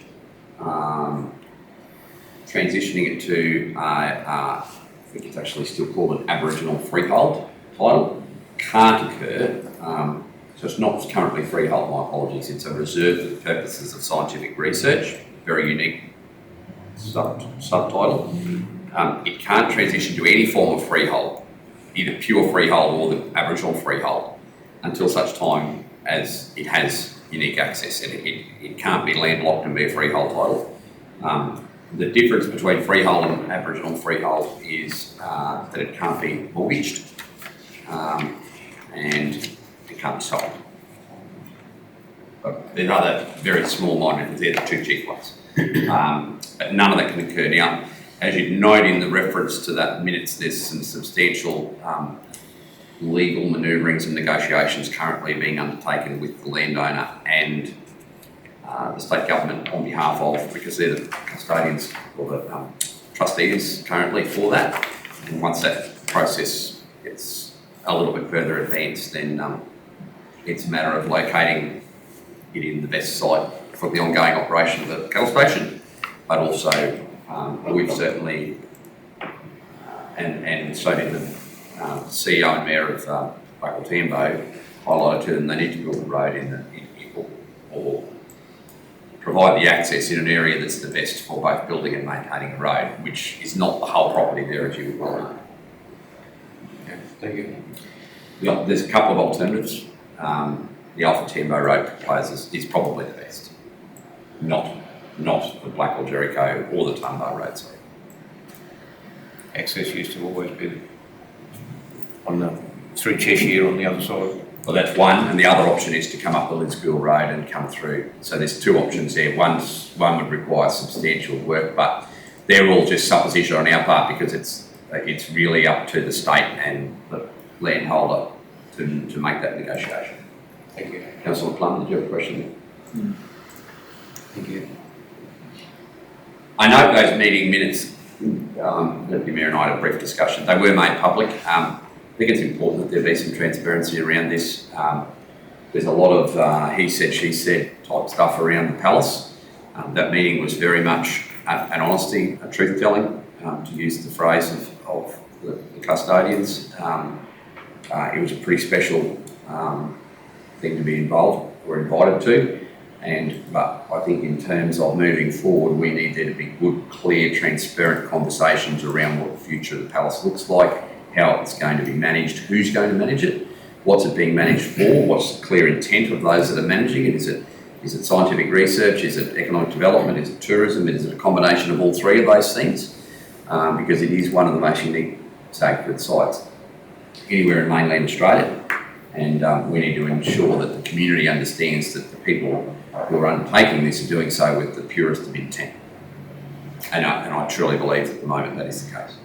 Transitioning it to, I think it's actually still called an Aboriginal freehold title, can't occur. So it's not currently freehold, my apologies. It's a reserve for the purposes of scientific research, very unique subtitle. It can't transition to any form of freehold either pure freehold or the Aboriginal freehold until such time as it has unique access. It can't be landlocked and be a freehold title. The difference between freehold and Aboriginal freehold is that it can't be mortgaged and it can't be sold. But there are other very small minor, they're the two chief ones. But none of that can occur. Now, as you note in the reference to that minutes, there's some substantial legal manoeuvrings and negotiations currently being undertaken with the landowner and the state government on behalf of, because they're the custodians or the trustees currently for that. And once that process gets a little bit further advanced, then it's a matter of locating it in the best site for the ongoing operation of the cattle station, but also we've certainly, and so did the CEO and Mayor of Blackall Tambo, highlighted to them they need to build a road or provide the access in an area that's the best for both building and maintaining a road, which is not the whole property there, as you would well know. Yeah, thank you. Yeah, there's a couple of alternatives. The Alpha Tambo Road proposal is probably the best, not the Blackall Jericho or the Tambo Road. Sorry. Access used to always be through Cheshire on the other side. Well, that's one, and the other option is to come up the Lidschool Road and come through. So there's two options there. One would require substantial work, but they're all just supposition on our part because it's really up to the state and the landholder to make that negotiation. Thank you. Councillor Plum, did you have a question? Thank you. I note those meeting minutes. Deputy Mayor and I had a brief discussion. They were made public. I think it's important that there be some transparency around this. There's a lot of he said, she said type stuff around the palace. That meeting was very much an honesty, a truth-telling, to use the phrase of the custodians. It was a pretty special thing to be involved or invited to. But I think in terms of moving forward, we need there to be good, clear, transparent conversations around what the future of the palace looks like, how it's going to be managed, who's going to manage it, what's it being managed for, what's the clear intent of those that are managing it. Is it scientific research? Is it economic development? Is it tourism? Is it a combination of all three of those things? Because it is one of the most unique sacred sites anywhere in mainland Australia. And we need to ensure that the community understands that the people who are undertaking this are doing so with the purest of intent. And I truly believe at the moment that is the case.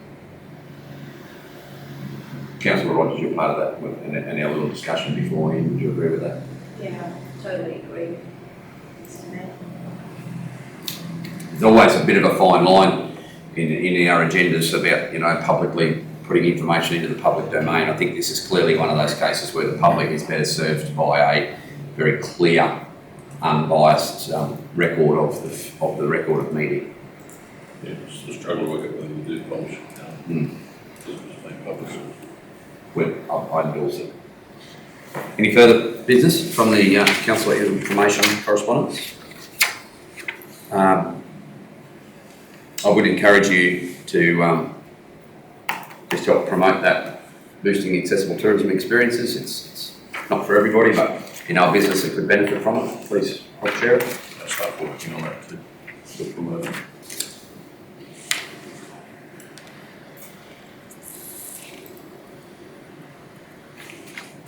Councillor Rogers, you're part of that and our little discussion beforehand. Would you agree with that? Yeah, totally agree. Mr. Mayor. There's always a bit of a fine line in our agendas about, publicly putting information into the public domain. I think this is clearly one of those cases where the public is better served by a very clear, unbiased record of the record of meeting. Yeah, it's the struggle with it, whether we do publish it. Doesn't just make public. I endorse it. Any further business from the Council of Information correspondence? I would encourage you to just help promote that boosting accessible tourism experiences. It's not for everybody, but in our business that could benefit from it. Please help share it. I'll start working on that too. We'll promote it.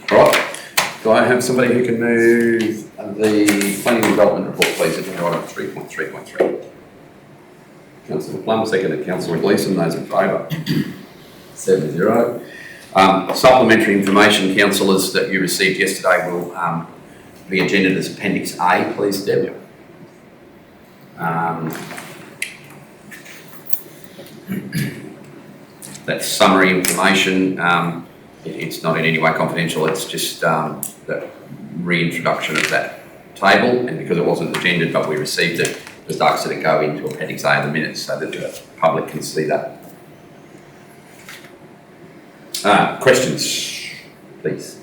All right. Do I have somebody who can move the planning and development report, please, agenda item 3.3.3? Councillor Plum, seconded Councillor Gleeson. Those in favour? 7-0. Supplementary information, councillors, that you received yesterday will be agendaed as Appendix A, please, Deb. That's summary information. It's not in any way confidential. It's just the reintroduction of that table, and because it wasn't agendaed but we received it, as Doug said, it go into Appendix A of the minutes so that the public can see that. Questions, please,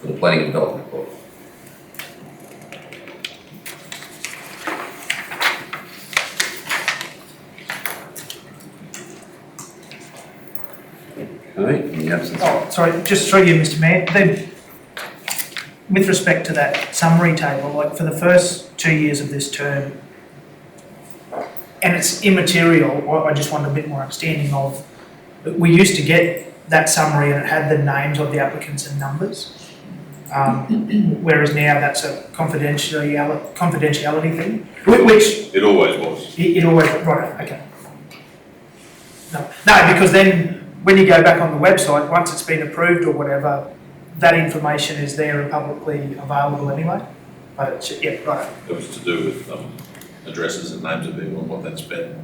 for the planning and development report. Okay, in the absence of sorry, just through you, Mr Mayor, then, with respect to that summary table, like for the first 2 years of this term, and it's immaterial, I just want a bit more understanding of, we used to get that summary and it had the names of the applicants and numbers, whereas now that's a confidentiality thing, which It always was. it always, right, okay. No, because then when you go back on the website, once it's been approved or whatever, that information is there and publicly available anyway. But it's, yeah, right. It was to do with addresses and names of people and what they'd spent.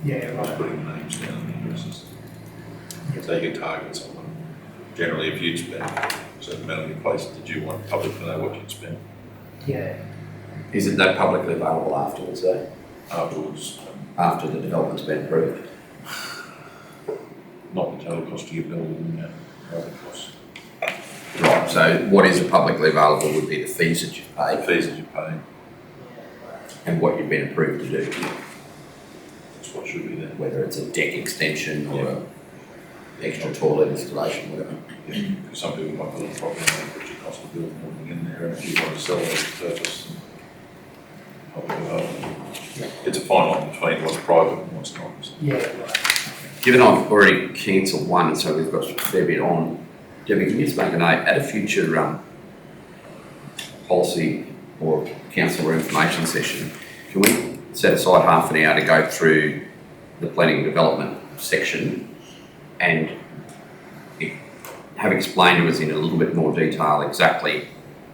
Yeah, Just right. putting the names down and the addresses. So you could target someone. Generally, if you'd spent a certain amount of your place, did you want public to know what you'd spent Yeah. Isn't that publicly available afterwards though, afterwards? after the development's been approved? Not the total cost of your building, other costs. Right, so what is publicly available would be the fees that you've The paid fees that you pay, and what you've been approved to do, that's what should be there. whether it's a deck extension or a extra toilet installation, whatever. Because some people might build a property and they put your cost of building everything in there, and if you want to sell it as a purpose, it's a fine line between what's private and what's not. Yeah, right. Given I've already cancelled one, and so we've got a fair bit on, Debbie, can you just make a note, at a future policy or council or information session, can we set aside half an hour to go through the planning and development section and have explained to us in a little bit more detail exactly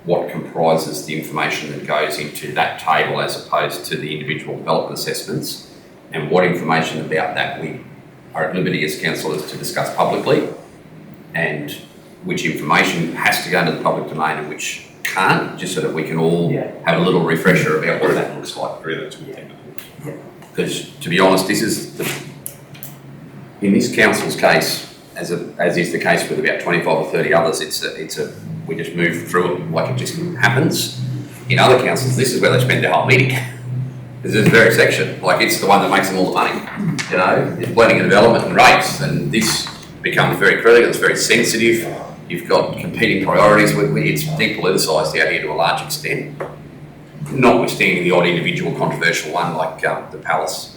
what comprises the information that goes into that table as opposed to the individual development assessments, and what information about that we are at liberty as councillors to discuss publicly, and which information has to go into the public domain and which can't, just so that we can all have a little refresher about what that looks like. I agree, that's a good thing to do. Because to be honest, this is in this council's case, as is the case with about 25 or 30 others, we just move through it like it just happens. In other councils, this is where they spend their whole meeting. This is the very section, like it's the one that makes them all the money. You know, it's planning and development and rates, and this becomes very critical, it's very sensitive. You've got competing priorities. It's depoliticised out here to a large extent, notwithstanding the odd individual controversial one like the Palace,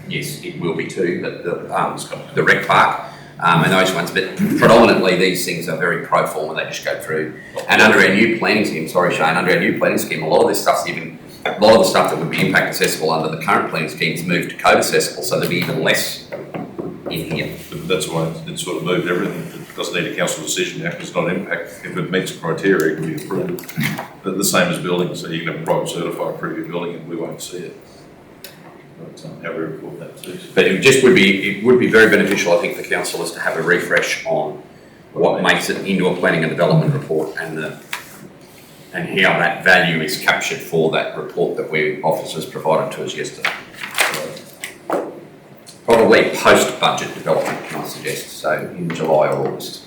yes, it will be too, but the rec park and those ones, but predominantly these things are very pro forma, they just go through. And under our new planning scheme, sorry Shane, under our new planning scheme, a lot of the stuff that would be impact accessible under the current planning scheme is moved to code accessible, so there'll be even less in here. But that's why it sort of moved everything. It doesn't need a council decision now, 'cause it's not impact. If it meets criteria, it can be approved. But the same as buildings, so you can have a private certifier approve your building and we won't see it. But how we report that too. But it would be very beneficial, I think, for councillors to have a refresh on what makes it into a planning and development report and how that value is captured for that report that officers provided to us yesterday. Probably post-budget development, can I suggest, so in July or August.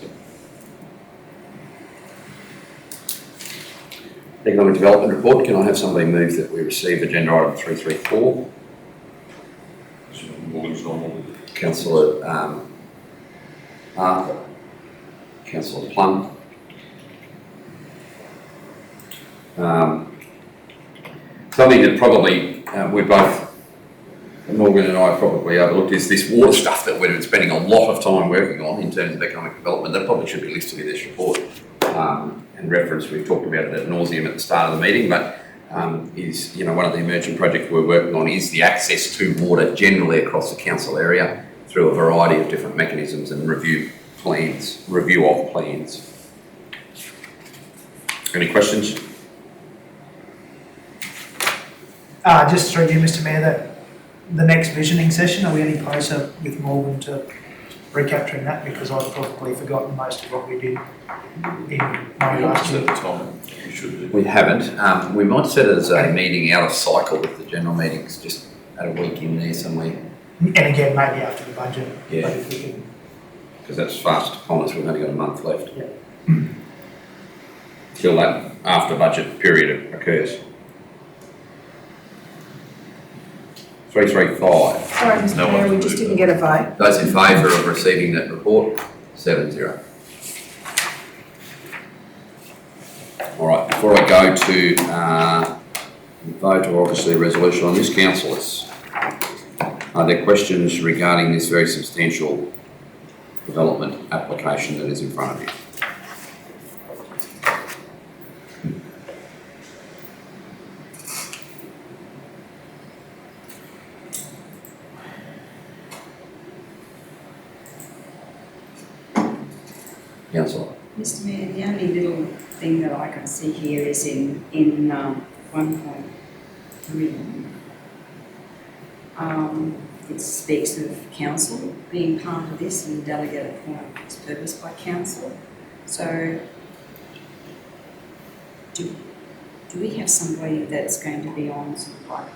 Economic development report, can I have somebody move that we receive agenda item 334? Morgan's normal. Councillor Arthur, Councillor Plum. Something that probably we both, Morgan and I, probably overlooked is this water stuff that we've been spending a lot of time working on in terms of economic development. That probably should be listed in this report and referenced. We've talked about it ad nauseum at the start of the meeting, but is, you know, one of the emerging projects we're working on is the access to water generally across the council area through a variety of different mechanisms and review of plans. Any questions? Just through you, Mr Mayor, that the next visioning session, are we any closer with Morgan to recapturing that? Because I've probably forgotten most of what we did in May last year. At the time, you should do. We haven't. We might set it as a meeting out of cycle with the general meetings, just at a week in there somewhere. And again, maybe after the budget. Yeah. But if we can, Because that's fast upon us, we've only got a month left. Yeah. Till that after budget period occurs. 335. Sorry, Mr No Mayor, one's we just moved didn't it. get a vote. Those in favour of receiving that report, 7-0. All right, before I go to vote or obviously a resolution on this, councillors, are there questions regarding this very substantial development application that is in front of you? Councillor. Mr Mayor, the only little thing that I can see here is in 1.3. It speaks of council being part of this and delegate appointment for this purpose by council. So do we have somebody that's going to be on sort of like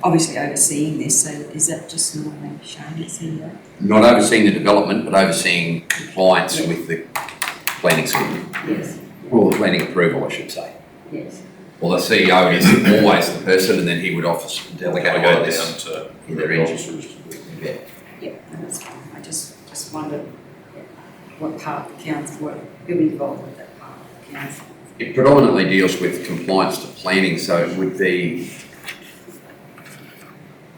obviously overseeing this, so is that just normally shown as CEO? Not overseeing the development, but overseeing compliance with the planning scheme, Yes, or the planning approval, I should say. yes. Well, the CEO is always the person, and then he would delegate a lot of this down to in their interest. officers to do. Yeah. Yep, no, that's fine. I just wondered what part of the council, who involved with that part of the council. It predominantly deals with compliance to planning, so it would be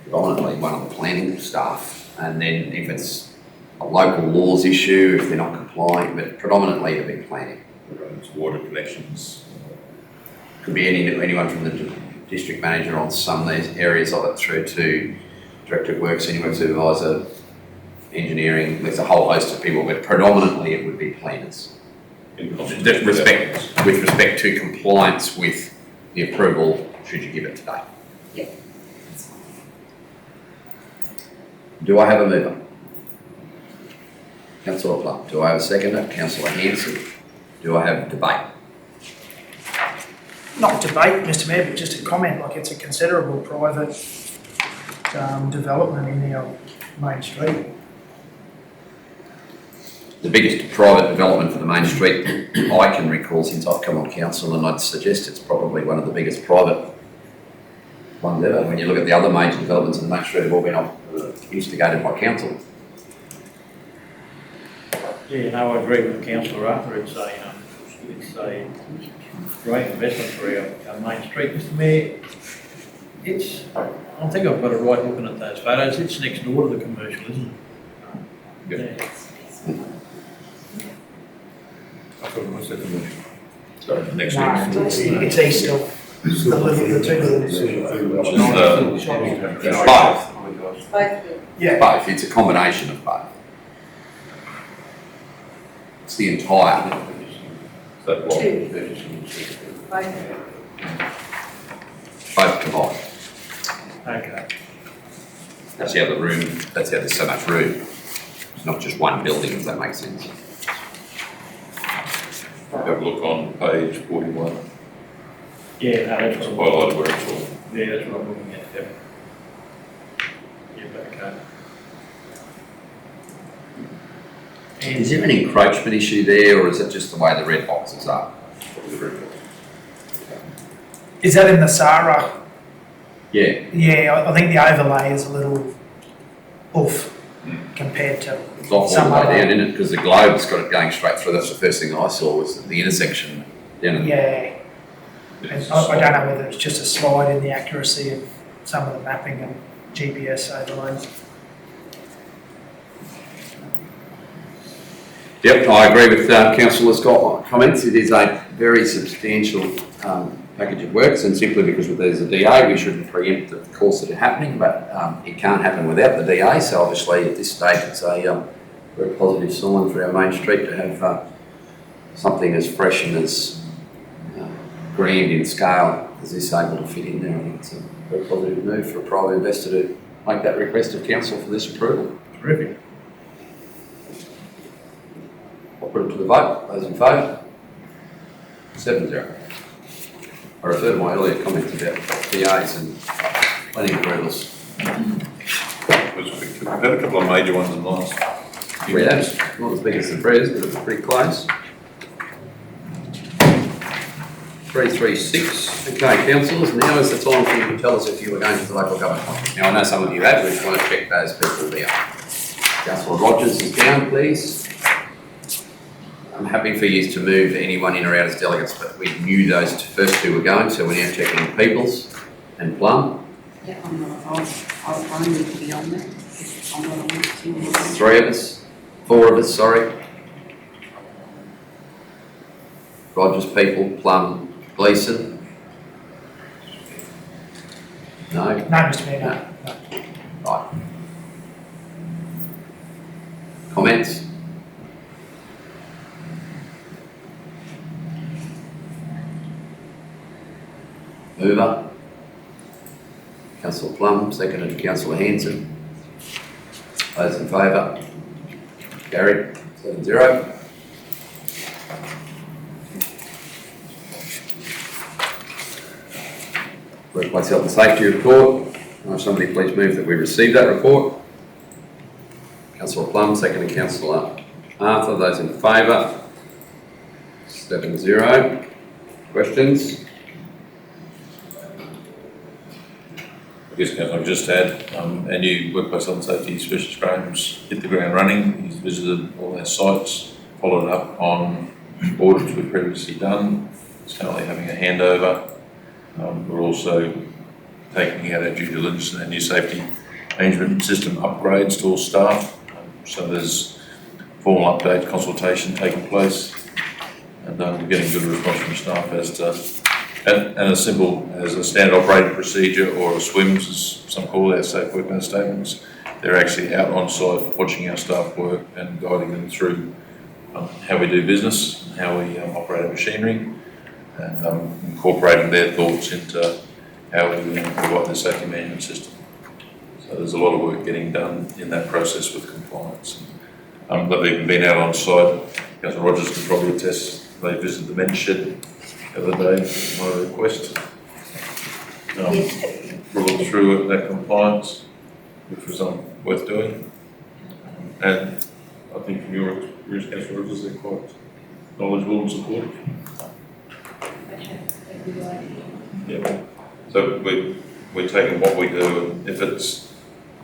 predominantly one of the planning staff, and then if it's a local laws issue, if they're not complying, but predominantly it'd be planning. Roads, water connections. Could be anyone from the district manager on some of these areas of it through to director of works, senior work supervisor, engineering. There's a whole host of people, but predominantly it would be planners. With respect to compliance with the approval, should you give it today. Yep, that's fine. Do I have a mover? Councillor Plum. Do I have a seconder? Councillor Hanson. Do I have debate? Not debate, Mr Mayor, but just a comment, like it's a considerable private development in our main street. The biggest private development for the main street I can recall since I've come on council, and I'd suggest it's probably one of the biggest private ones ever. When you look at the other major developments in the main street, have all been instigated by council. Yeah, no, I agree with Councillor Arthur. It's a great investment for our main street. Mr Mayor, I think I've got it right looking at those photos. It's next door to the commercial, isn't it? Yeah. I thought it was the commercial. Sorry, next No, week. it's east of the two little. Which is It's both. Both of them. Yeah, Both. It's a combination of both. It's the entire. that block. Two. Both of them. Both combined. Okay. That's how the room, that's how there's so much room. It's not just one building, if that makes sense. Have a look on page 41. Yeah, no, It's that's what highlighted where it's all. Yeah, that's what I'm looking at. Yeah, okay. Is there an encroachment issue there, or is it just the way the red boxes are? is that in the Sarah? Yeah. Yeah, I think the overlay is a little off compared to It's off all some the way other. down, isn't it? Because the globe's got it going straight through. That's the first thing I saw, was the intersection down in Yeah, and I don't know whether it's just a slide in the accuracy of some of the mapping and GPS overlays. Yep, I agree with Councillor Scott's comments. It is a very substantial package of works, and simply because there's a DA, we shouldn't preempt the course that are happening, but it can't happen without the DA, so obviously at this stage it's a very positive sign for our main street to have something as fresh and as grand in scale as this able to fit in there. I think it's a very positive move for a private investor to make that request of council for this approval. Terrific. I'll put it to the vote. Those in favour? 7-0. I refer to my earlier comments about DAs and planning approvals. We've had a couple of major ones in the last few We have, years. not as big as the Prez, but it was pretty close. 336. Okay, councillors, now is the time for you to tell us if you were going to the local government conference. Now, I know some of you have, we just want to check those people there. Councillor Rogers is down, please. I'm happy for you to move anyone in or out as delegates, but we knew those first two were going, so we're now checking Peoples and Plum. Yeah, I'm not, I need to be on there. If I'm not on the team. 3 of us, 4 of us, sorry. Rogers, People, Plum, Gleeson. No? No, Mr Mayor, no. Right. Comments? Mover. Councillor Plum, seconded Councillor Hanson. Those in favour? Carried, 7-0. Workplace Health and Safety Report. Somebody please move that we receive that report. Councillor Plum, seconded Councillor Arthur. Those in favour? 7-0. Questions? I guess I've just had our new Workplace Health and Safety Specialist Graham's hit the ground running. He's visited all our sites, followed up on audits we've previously done. He's currently having a handover. We're also taking out our due diligence and our new safety management system upgrades to all staff. So there's formal update consultation taking place, and we're getting good response from staff as to, and as simple as a standard operating procedure or a SWIMS, as some call our safe workplace statements. They're actually out on site watching our staff work and guiding them through how we do business, and how we operate our machinery, and incorporating their thoughts into how we provide the safety management system. So there's a lot of work getting done in that process with compliance. They've even been out on site. Councillor Rogers can probably attest, they visited the men's shed the other day at my request. Brought through that compliance, which was worth doing. And I think from your experience, Councillor Rogers, they're quite knowledgeable and supportive. Yeah. So we're taking what we do, and if it's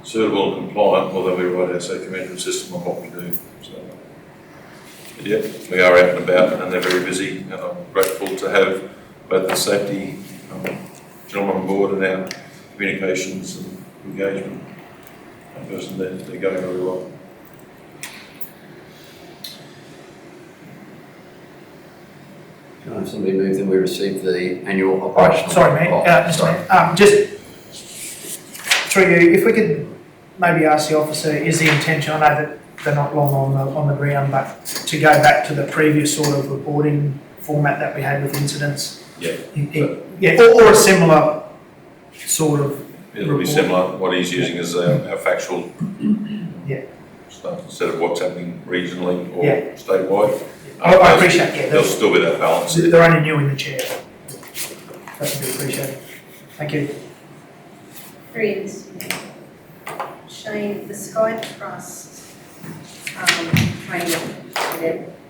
suitable and compliant, well, then we write our safety management system on what we do. So, yeah, we are out and about, and they're very busy, and I'm grateful to have both the safety gentlemen on board and our communications and engagement person there. They're going very well. Can I have somebody move that we receive the annual operational? Sorry, Mayor, Mr Mayor, just through you, if we could maybe ask the officer, is the intention, I know that they're not long on the ground, but to go back to the previous sort of reporting format that we had with incidents? Yeah. Yeah, or a similar sort of It'll report. be similar. What he's using is our factual stuff instead of what's happening regionally or statewide. I appreciate, yeah. There'll still be that balance. They're only new in the chair. That would be appreciated. Thank you. Friends, Shane, the Sky Trust training,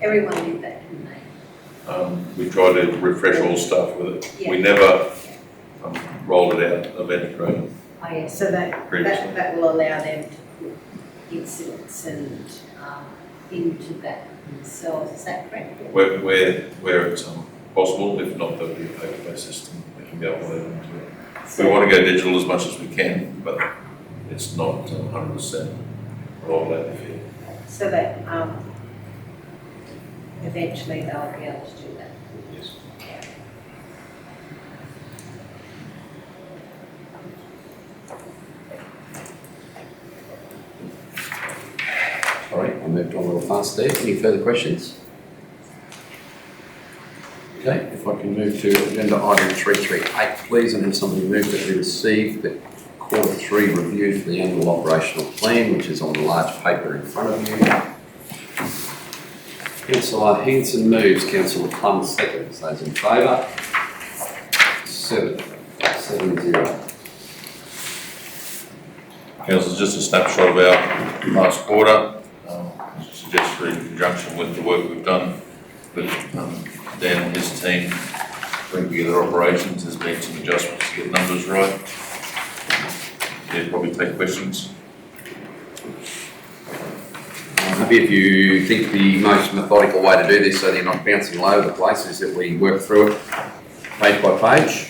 everyone did that, didn't they? We tried to refresh all stuff with it. Yeah. We never rolled it out of any grade. Oh yeah, so that will allow them to put incidents and into that themselves, is that correct? Where it's possible, if not, there'll be a paper-based system we can go whatever into it. We want to go digital as much as we can, but it's not 100% rolled out the field. So that eventually they'll be able to do that. Yes. Sorry, I moved on a little fast there. Any further questions? Okay, if I can move to agenda item 338, please, and have somebody move that we receive the Q3 review for the annual operational plan, which is on the large paper in front of you. Councillor Hanson moves, Councillor Plum seconds. Those in favour? 7-0. Council, just a snapshot of our last quarter. Suggested in conjunction with the work we've done with Dan and his team bring together operations. There's been some adjustments to get numbers right. Yeah, probably take questions. I'm happy if you think the most methodical way to do this so that you're not bouncing all over the place is that we work through it page by page,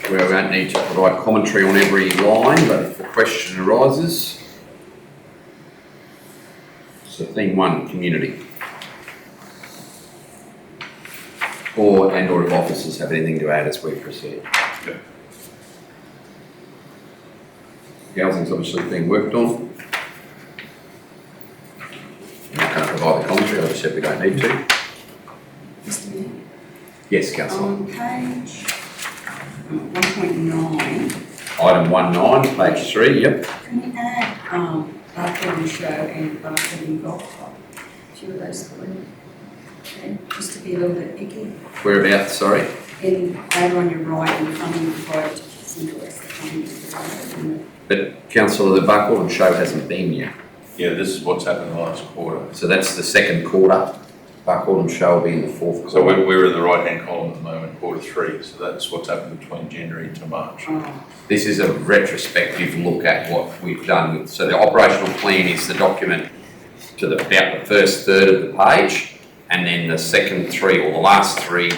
where we don't need to provide commentary on every line, but if a question arises. So theme 1, community. Or if officers have anything to add as we proceed. Yep. Housing's obviously being worked on. I'm not going to provide the commentary, I just said we don't need to. Mr Mayor, Yes, councillor. on page 1.9, Item 19, page 3, yep. can you add Barcode Show and Barcode Golf Club? A few of those three. Okay, just to be a little bit picky. Whereabouts, sorry? In over on your right, in funding provided to kids and toys, the funding provided. But councillor, the Buckle and Show hasn't been yet. Yeah, this is what's happened in the last quarter. So that's the second quarter. Buckle and Show will be in the fourth quarter. So we're in the right-hand column at the moment, quarter 3. So that's what's happened between January to March. Oh, This is a retrospective look at what we've done. So the operational plan is the document to about the first third of the page, and then the second 3 or the last 3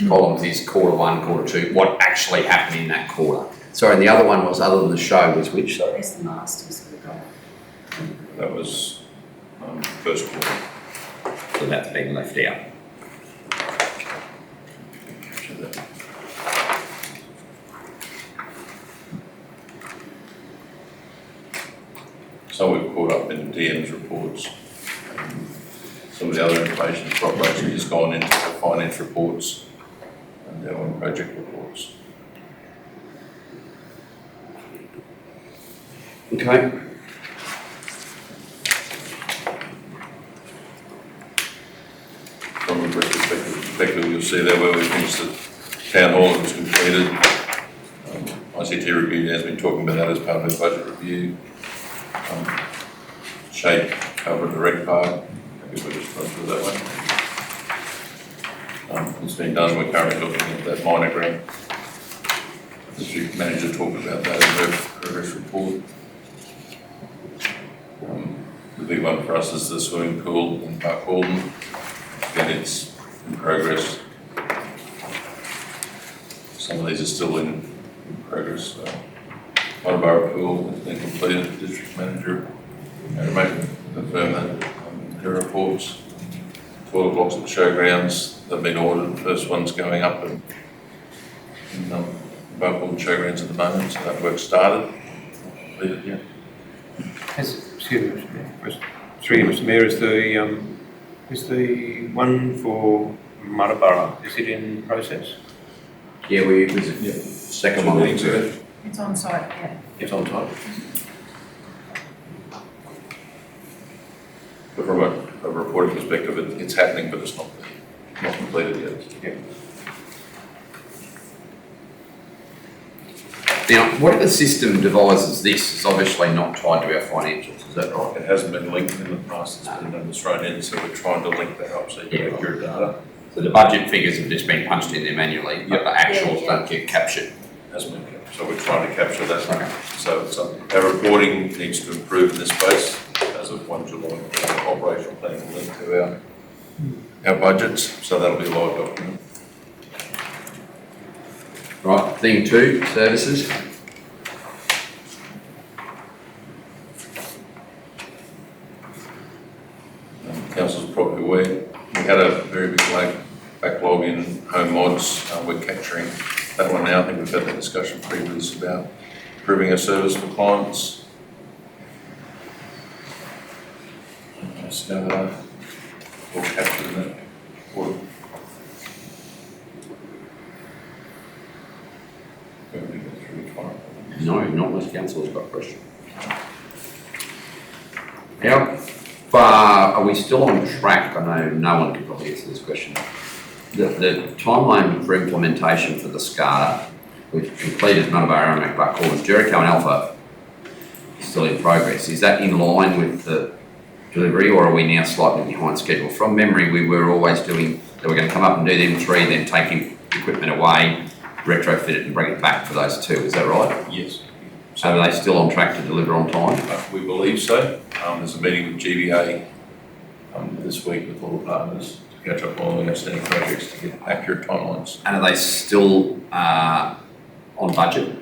columns is quarter 1, quarter 2, what actually happened in that quarter. Sorry, and the other one was, other than the show, was which, sorry? there's the Masters for the golf. That was first quarter. So that's been left out. Capture that. So we've caught up in DM's reports. Some of the other information has probably just gone into the finance reports and their own project reports. Okay. From a perspective, you'll see there where we finished the town hall, it was completed. ICT review has been talking about that as part of the budget review. Shape covered the rec park. Maybe we'll just run through that one. It's been done. We're currently looking at that minor grant. The district manager talked about that in her progress report. The big one for us is the swimming pool in Park Walden. Again, it's in progress. Some of these are still in progress. Monaborough pool has been completed. The district manager confirmed that in her reports. Toilet blocks at the showgrounds, they've been ordered. The first one's going up in both all the showgrounds at the moment, so that work started. Completed yet? Excuse me, Mr Mayor, is the one for Marabara, is it in process? Yeah, we visit the second one. Meetings ago. It's on site, yeah. It's on time. But from a reporting perspective, it's happening, but it's not completed yet. Now, whatever system devises this is obviously not tied to our financials, is that right? It hasn't been linked in the past, it's been numbers thrown in, so we're trying to link that up so you can accurate data. So the budget figures have just been punched in there manually, but the actuals don't get captured. Hasn't been captured, so we're trying to capture that. Okay. So it's, our reporting needs to improve in this space. As of 1 July, our operational plan will link to our budgets, so that'll be a live document. Right, theme 2, services. Council's probably aware, we had a very big backlog in home mods. We're capturing that one now. I think we've had that discussion previously about improving our service for clients. So we'll capture that. No, not unless council's got a question. How far are we still on track? I know no one can probably answer this question. The timeline for implementation for the SCADA, we've completed Marabara and Buckhorn, Jericho and Alpha is still in progress. Is that in line with the delivery, or are we now slightly behind schedule? From memory, we were always doing, they were going to come up and do them 3, then take equipment away, retrofit it and bring it back for those 2, is that right? Yes. So are they still on track to deliver on time? We believe so. There's a meeting with GBA this week with all the partners to catch up on all the outstanding projects to get accurate timelines. And are they still on budget?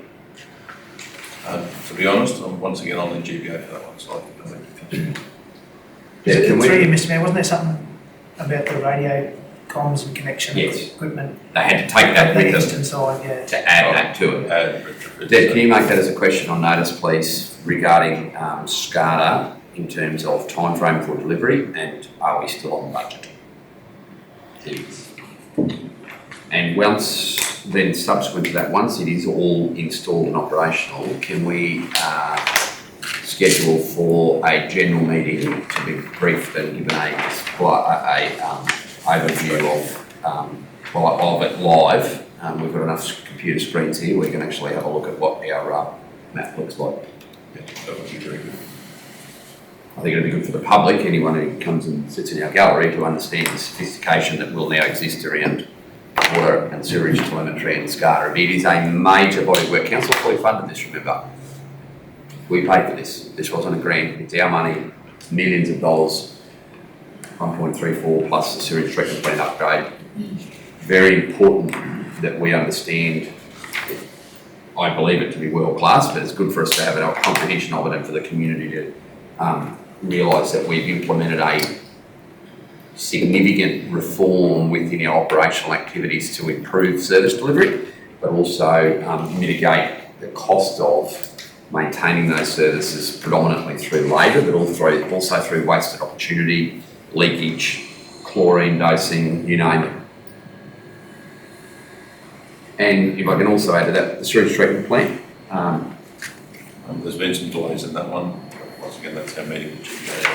To be honest, I'm once again on the GBA for that one, so I think Yeah, can we- Through you, Mr Mayor, wasn't there something about the radio comms and connection Yes. equipment? They had to take that The with them eastern side, yeah. to add that to it. add retrofit. Deb, can you make that as a question on notice, please, regarding SCADA in terms of timeframe for delivery, and are we still on budget? Please. And once, then subsequent to that, once it is all installed and operational, can we schedule for a general meeting to be briefed and given a overview of it live? We've got enough computer screens here, we can actually have a look at what our map looks like. Yeah, that would be very good. I think it'd be good for the public, anyone who comes and sits in our gallery, to understand the sophistication that will now exist around water and sewerage telemetry and SCADA. It is a major body of work. Council fully funded this, remember. We paid for this. This wasn't a grant. It's our money, millions of dollars, 1.34 plus the sewage treatment plant upgrade. Very important that we understand, I believe it to be world class, but it's good for us to have a comprehension of it and for the community to realise that we've implemented a significant reform within our operational activities to improve service delivery, but also mitigate the cost of maintaining those services predominantly through labour, but also through wasted opportunity, leakage, chlorine dosing, you name it. And if I can also add to that, the sewage treatment plant. There's been some delays in that one. Once again, that's our meeting with GBA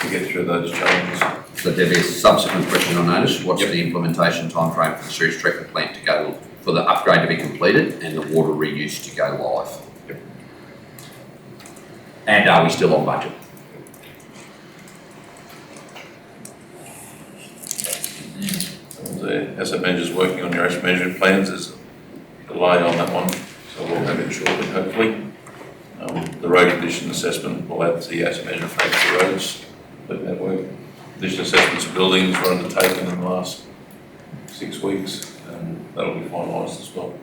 to get through those changes. So there is a subsequent question on notice. What's the implementation timeframe for the sewage treatment plant to go, for the upgrade to be completed and the water reuse to go live? Yep. And are we still on budget? The asset manager's working on your asset management plans. There's a delay on that one, so we'll have it shortly, hopefully. The road condition assessment will add to the asset management phase of the roads. But that work, condition assessments of buildings were undertaken in the last 6 weeks, and that'll be finalised as well.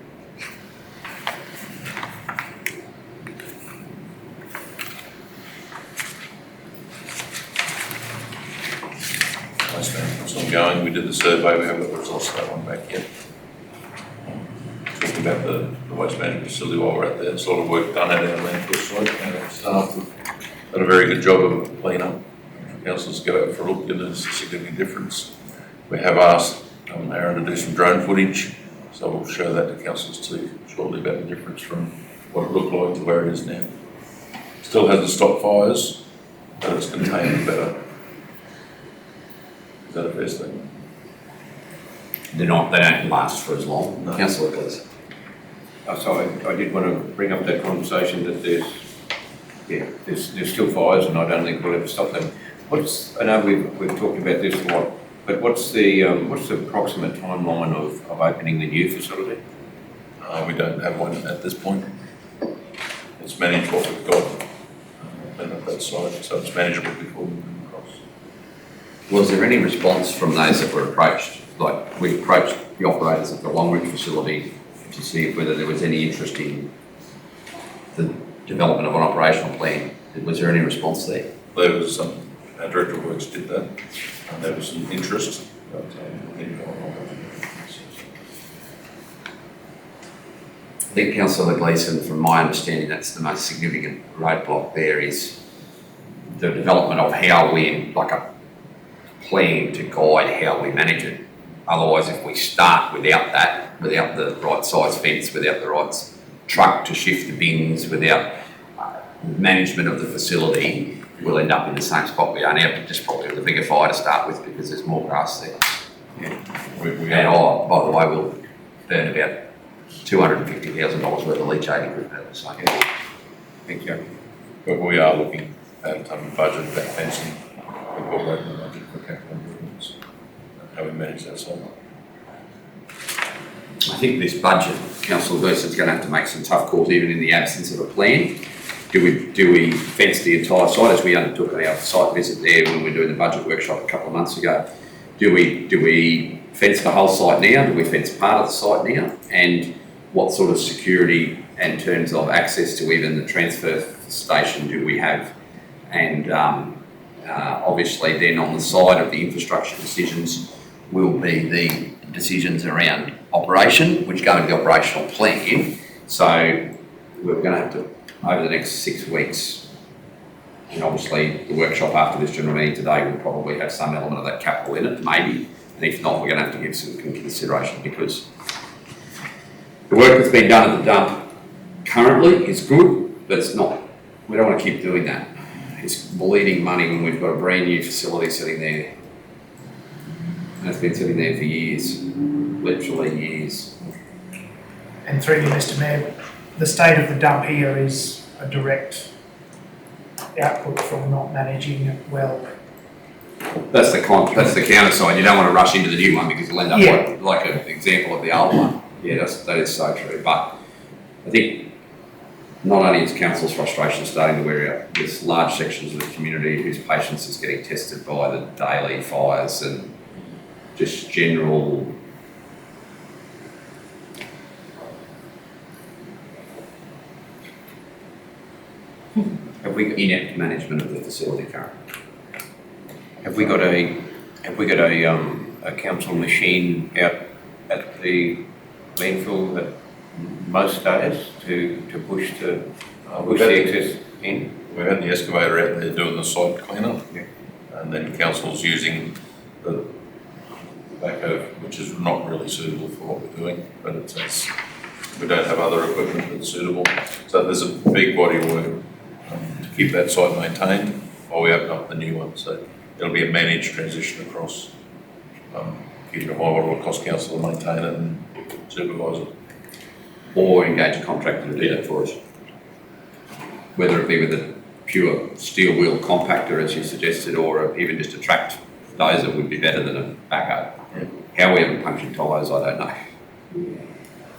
Waste management's ongoing. We did the survey. We haven't got the results of that one back yet. Talking about the waste management facility while we're out there. There's a lot of work done at our landfill site, and our staff have done a very good job of clean up. Councillors go out for a look, and there's a significant difference. We have asked Aaron to do some drone footage, so we'll show that to councillors too shortly about the difference from what it looked like to where it is now. Still hasn't stopped fires, but it's contained better. Is that a fair statement? They don't last for as long. No. Councillor, please. So I did want to bring up that conversation that there's still fires, and I don't think we'll ever stop them. I know we've talked about this a lot, but what's the approximate timeline of opening the new facility? We don't have one at this point. It's managed what we've got at that site, so it's manageable before we move across. Was there any response from those that were approached? Like, we approached the operators at the Longridge facility to see whether there was any interest in the development of an operational plan. Was there any response there? There was some, our Director of Works did that, and there was some interest, but I think Councillor Gleeson, from my understanding, that's the most significant roadblock there, is the development of how we, like a plan to guide how we manage it. Otherwise, if we start without that, without the right size fence, without the right truck to shift the bins, without management of the facility, we'll end up in the same spot we are now, just probably with a bigger fire to start with because there's more grass there. we And by the way, we'll burn about $250,000 worth of leachate equipment. So, Thank you. but we are looking and budget that fencing, incorporate in the budget for capital improvements. How we manage that side. I think this budget, Councillor Gleeson's going to have to make some tough calls, even in the absence of a plan. Do we fence the entire site, as we undertook our site visit there when we were doing the budget workshop a couple of months ago? Do we fence the whole site now? Do we fence part of the site now? And what sort of security in terms of access to even the transfer station do we have? And obviously then on the side of the infrastructure decisions will be the decisions around operation, which go into the operational plan. So we're going to have to, over the next 6 weeks, and obviously the workshop after this general meeting today will probably have some element of that capital in it, maybe. And if not, we're going to have to give some consideration, because the work that's been done at the dump currently is good, but it's not, we don't want to keep doing that. It's bleeding money when we've got a brand new facility sitting there. And it's been sitting there for years, literally years. And through you, Mr Mayor, the state of the dump here is a direct output from not managing it well. That's the counter side. You don't want to rush into the new one because you'll end up Yeah. like an example of the old one. Yeah, that is so true. But I think not only is council's frustration starting to wear out, there's large sections of the community whose patience is getting tested by the daily fires and just general inept management of the facility currently. Have we got a council machine out at the landfill at most days to push the excess in? We had the excavator out there doing the site cleanup. Yeah. And then council's using the backhoe, which is not really suitable for what we're doing, but it's we don't have other equipment that's suitable. So there's a big body of work to keep that site maintained while we open up the new one. So it'll be a managed transition across, keeping a high level of cost council to maintain it and supervise it. Or engage a contractor to do that for us. Whether it be with a pure steel wheel compactor, as you suggested, or even just a tracked dozer would be better than a backhoe. Yeah. How we haven't punctured tyres, I don't know.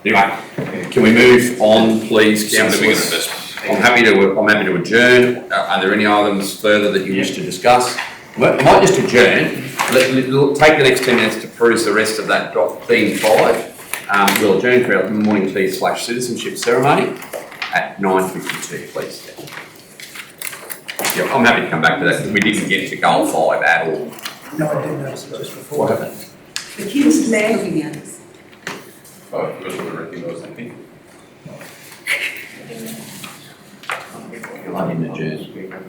Anyway, can we move on, please, Significant councillors? investment. I'm happy to adjourn. Are there any items further that you wish to discuss? I might just adjourn. Take the next 10 minutes to peruse the rest of that theme 5. We'll adjourn for our morning tea/citizenship ceremony at 9:52, please. Yeah, I'm happy to come back to that. We didn't get to goal 5 at all. No, I did notice it just before. What happened? The kids looking at us. Oh, first of all, I recognise that thing. I didn't adjourn.